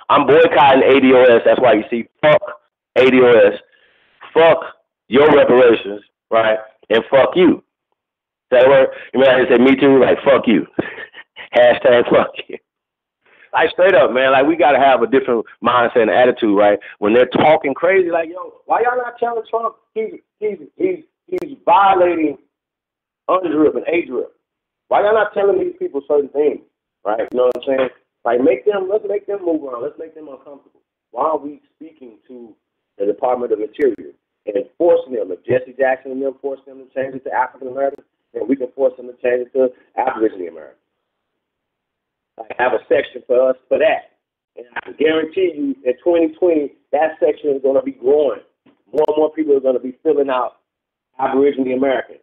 I'm boycotting ADOS. That's why you see fuck ADOS, fuck your reparations, right? And fuck you. That word? You mean I say me too? Like fuck you. Hashtag fuck you. Like straight up, man. Like we gotta have a different mindset and attitude, right? When they're talking crazy, like yo, why y'all not telling Trump he's violating UNDRIP and ADRIP? Why y'all not telling these people certain things, right? You know what I'm saying? Like let's make them move on. Let's make them uncomfortable. Why are we speaking to the Department of Interior and forcing them? If Jesse Jackson and them force them to change it to African American, then we can force them to change it to Aboriginal American. Like have a section for us for that. And I can guarantee you in 2020, that section is going to be growing. More and more people are going to be filling out Aboriginal American,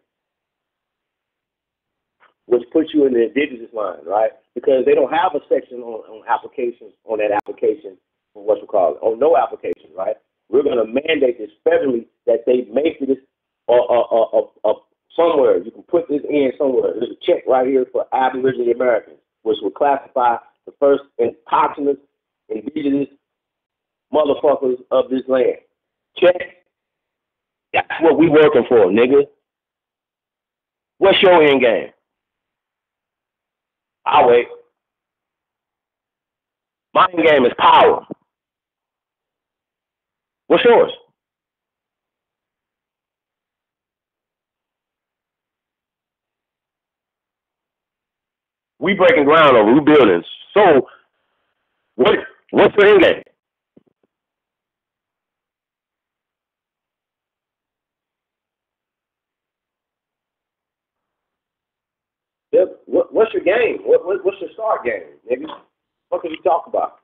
which puts you in the indigenous line, right? Because they don't have a section on applications, on that application, for what you call it, on no application, right? We're going to mandate this federally that they make this somewhere. You can put this in somewhere. There's a check right here for Aboriginal Americans, which will classify the first indigenous motherfuckers of this land. Check. That's what we working for, nigga. What's your end game? I'll wait. My end game is power. What's yours? We breaking ground over, we buildings. So what's your end game? What's your game? What's your start game, nigga? What can you talk about?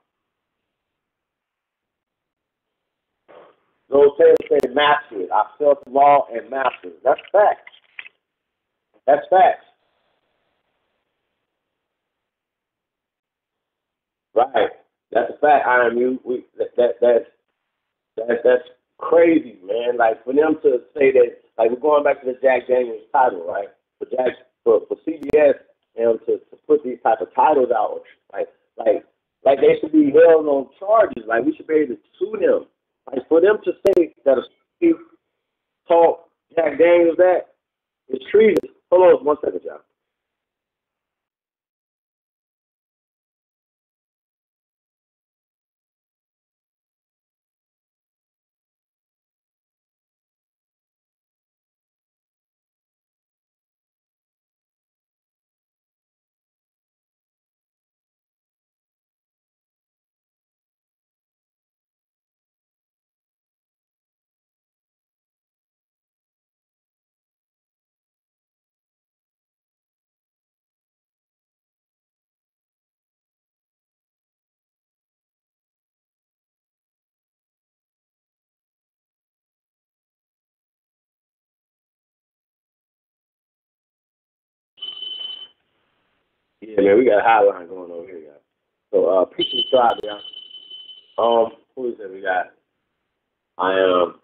Those Taylor said master it. I felt the law and master it. That's facts. That's facts. Right. That's a fact, IMU. That's crazy, man. Like for them to say that, like we're going back to the Jack Daniels title, right? For CBS and to put these type of titles out, like they should be held on charges. Like we should be able to sue them. Like for them to say that a Steve taught Jack Daniels that is treason. Hold on 1 second, y'all. Yeah, man, we got a hotline going over here, y'all. So, peace to the tribe, y'all. Who is it we got? I am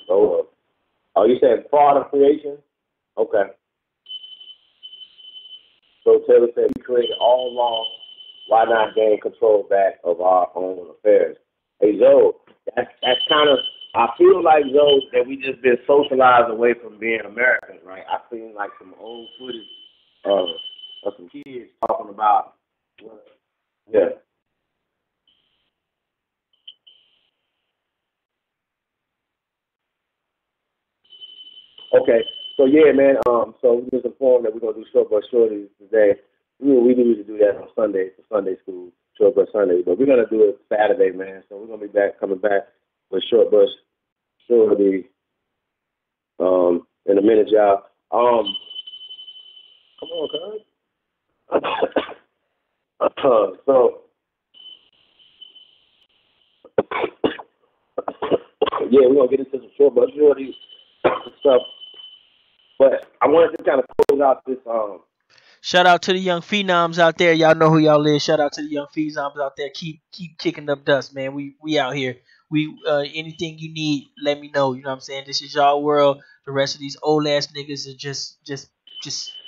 oh, you said fraud of creation? Okay. So Taylor said we created all along. Why not gain control back of our own affairs? Hey, Zoe, that's kind of, I feel like, Zoe, that we just been socialized away from being Americans, right? I've seen like some old footage of some kids talking about, yeah. Okay, so yeah, man. So we just informed that we're gonna do short bus shorties today. We usually do that on Sunday for Sunday school, short bus Sunday, but we're gonna do it Saturday, man. So we're gonna be coming back with short bus shorty in a minute, y'all. Come on, cuz. So yeah, we're gonna get into some short bus shorty stuff. But I wanted to kind of close out this Shout out to the young phenoms out there. Y'all know who y'all is. Shout out to the young phenoms out there. Keep kicking up dust, man. We out here. We anything you need, let me know. You know what I'm saying? This is y'all world. The rest of these old ass niggas are just in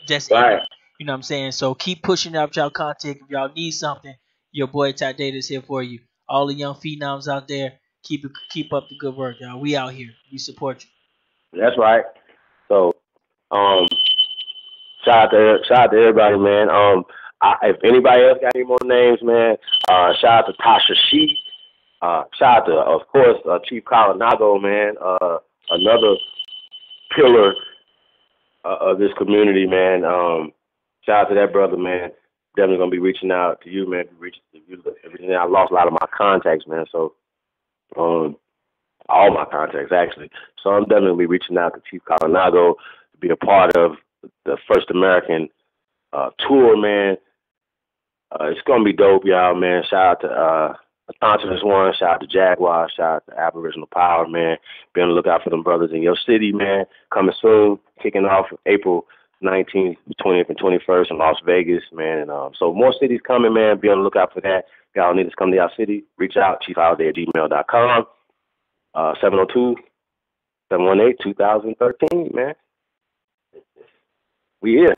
it. Right. You know what I'm saying? So keep pushing out y'all content. If y'all need something, your boy Ty Data's here for you. All the young phenoms out there, keep up the good work, y'all. We out here. We support you. That's right. So, um, shout out to everybody, man. If anybody else got any more names, man, shout out to Tasha Sheet. Shout out to, of course, Chief Colinago, man. Another pillar of this community, man. Shout out to that brother, man. Definitely gonna be reaching out to you, man. I lost a lot of my contacts, man. So, all my contacts actually. So I'm definitely gonna be reaching out to Chief Colinago to be a part of the First American tour, man. It's gonna be dope, y'all, man. Shout out to Athontimus One, shout out to Jaguar, shout out to Aboriginal Power, man. Be on the lookout for them brothers in your city, man. Coming soon, kicking off April 19th, 20th, and 21st in Las Vegas, man. So more cities coming, man. Be on the lookout for that. Y'all need to come to your city. Reach out, chiefholiday@gmail.com. 702-718-2013, man. We here.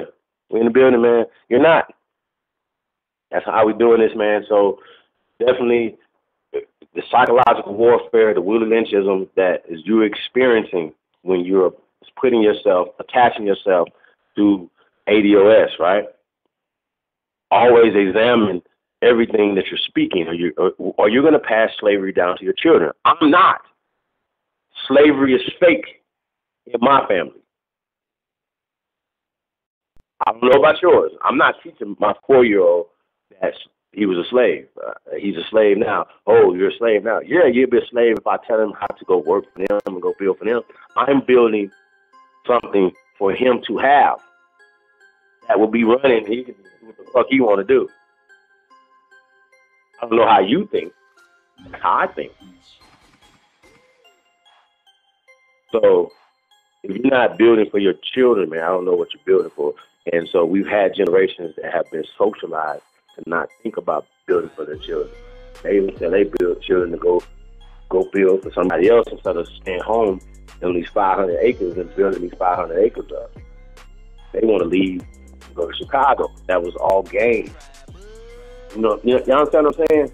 We in the building, man. You're not. That's how we doing this, man. So definitely the psychological warfare, the Willie Lynchism that is you experiencing when you're attaching yourself to ADOS, right? Always examine everything that you're speaking. Are you going to pass slavery down to your children? I'm not. Slavery is fake in my family. I don't know about yours. I'm not teaching my 4-year-old that he was a slave. He's a slave now. Oh, you're a slave now. Yeah, you'll be a slave if I tell him how to go work for them and go build for them. I'm building something for him to have that will be running. He can do what the fuck he want to do. I don't know how you think. That's how I think. So if you're not building for your children, man, I don't know what you're building for. And so we've had generations that have been socialized to not think about building for their children. They even say they build children to go build for somebody else instead of staying home in these 500 acres and building these 500 acres up. They want to leave and go to Chicago. That was all game. You understand what I'm saying?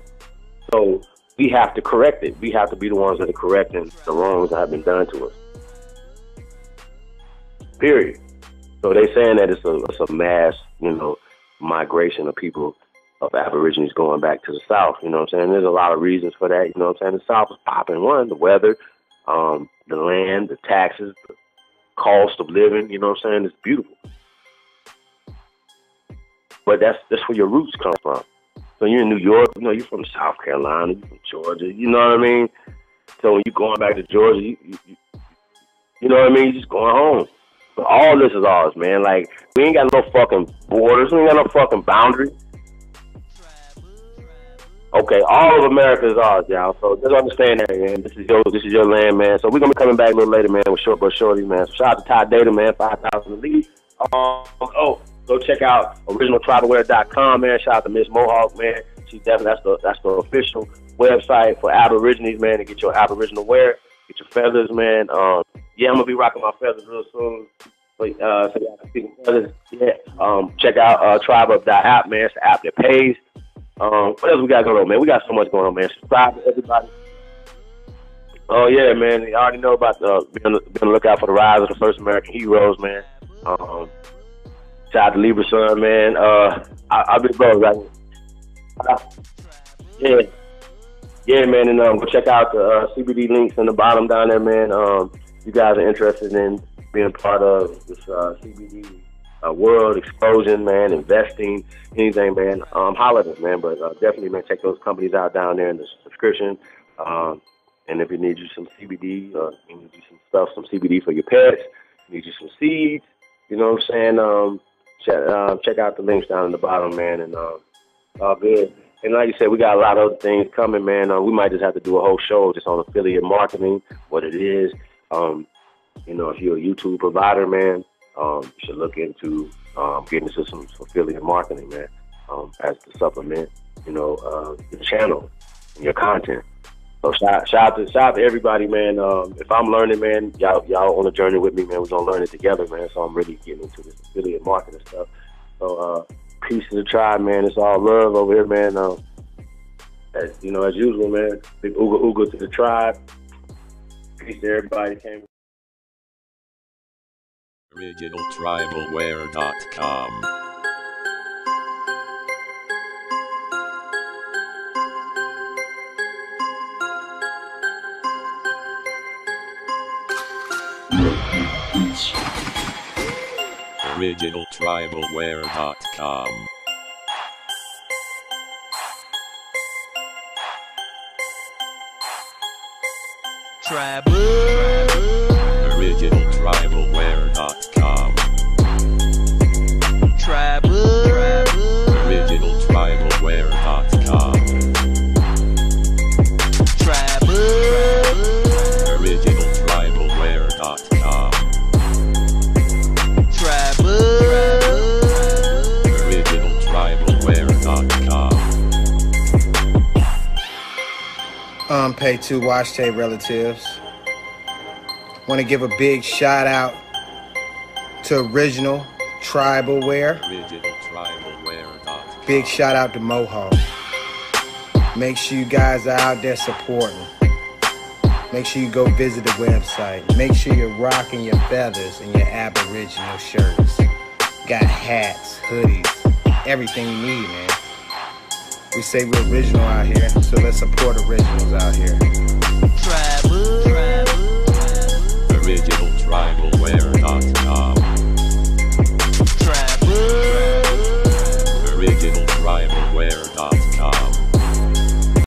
So we have to correct it. We have to be the ones that are correcting the wrongs that have been done to us. Period. So they're saying that it's a mass, migration of people, of Aborigines going back to the South. You know what I'm saying? There's a lot of reasons for that. You know what I'm saying? The South is popping. One, the weather, the land, the taxes, the cost of living. You know what I'm saying? It's beautiful. But that's where your roots come from. So you're in New York. You're from South Carolina. You're from Georgia. You know what I mean? So when you're going back to Georgia, you know what I mean? You're just going home. But all this is ours, man. Like, we ain't got no fucking borders. We ain't got no fucking boundary. Okay, all of America is ours, y'all. So just understand that, man. This is your land, man. So we're gonna be coming back a little later, man, with Short But Shorty, man. So shout out to Ty Data, man, 5,000 Elite. Go check out originaltribalwear.com, man. Shout out to Miss Mohawk, man. She definitely that's the official website for Aborigines, man, to get your Aboriginal wear, get your feathers, man. I'm gonna be rocking my feathers real soon. So y'all can see the feathers. Yeah. Check out tribe.app, man. It's the app that pays. What else we got going on, man? We got so much going on, man. Subscribe to everybody. Oh yeah, man. You already know about be on the lookout for the rise of the first American heroes, man. Shout out to Libra Son, man. I'll be broke, right? Yeah, man. And go check out the CBD links in the bottom down there, man. You guys are interested in being part of this CBD world explosion, man, investing, anything, man. Holler at us, man. But definitely, man, check those companies out down there in the subscription. And if you need you some CBD, you need you some stuff, some CBD for your pets, you need you some seeds, you know what I'm saying? Check out the links down in the bottom, man, and all good. And like you said, we got a lot of other things coming, man. We might just have to do a whole show just on affiliate marketing, what it is. If you're a YouTube provider, man, you should look into getting into some affiliate marketing, man, as to supplement, the channel and your content. So shout out to everybody, man. If I'm learning, man, y'all on a journey with me, man. We're gonna learn it together, man. So I'm really getting into this affiliate marketing stuff. So peace to the tribe, man. It's all love over here, man. As usual, man. Big ooga to the tribe. Peace to everybody that came. OriginalTribalWare.com. OriginalTribalWare.com. Tribal. OriginalTribalWare.com. Tribal. OriginalTribalWare.com. Tribal. OriginalTribalWare.com. Tribal. OriginalTribalWare.com. Pay 2 Wash Tape relatives. Want to give a big shout out to Original Tribal Wear. OriginalTribalWare.com. Big shout out to Mohawk. Make sure you guys are out there supporting. Make sure you go visit the website. Make sure you're rocking your feathers and your Aboriginal shirts. Got hats, hoodies, everything you need, man. We say we're original out here, so let's support originals out here. Tribal.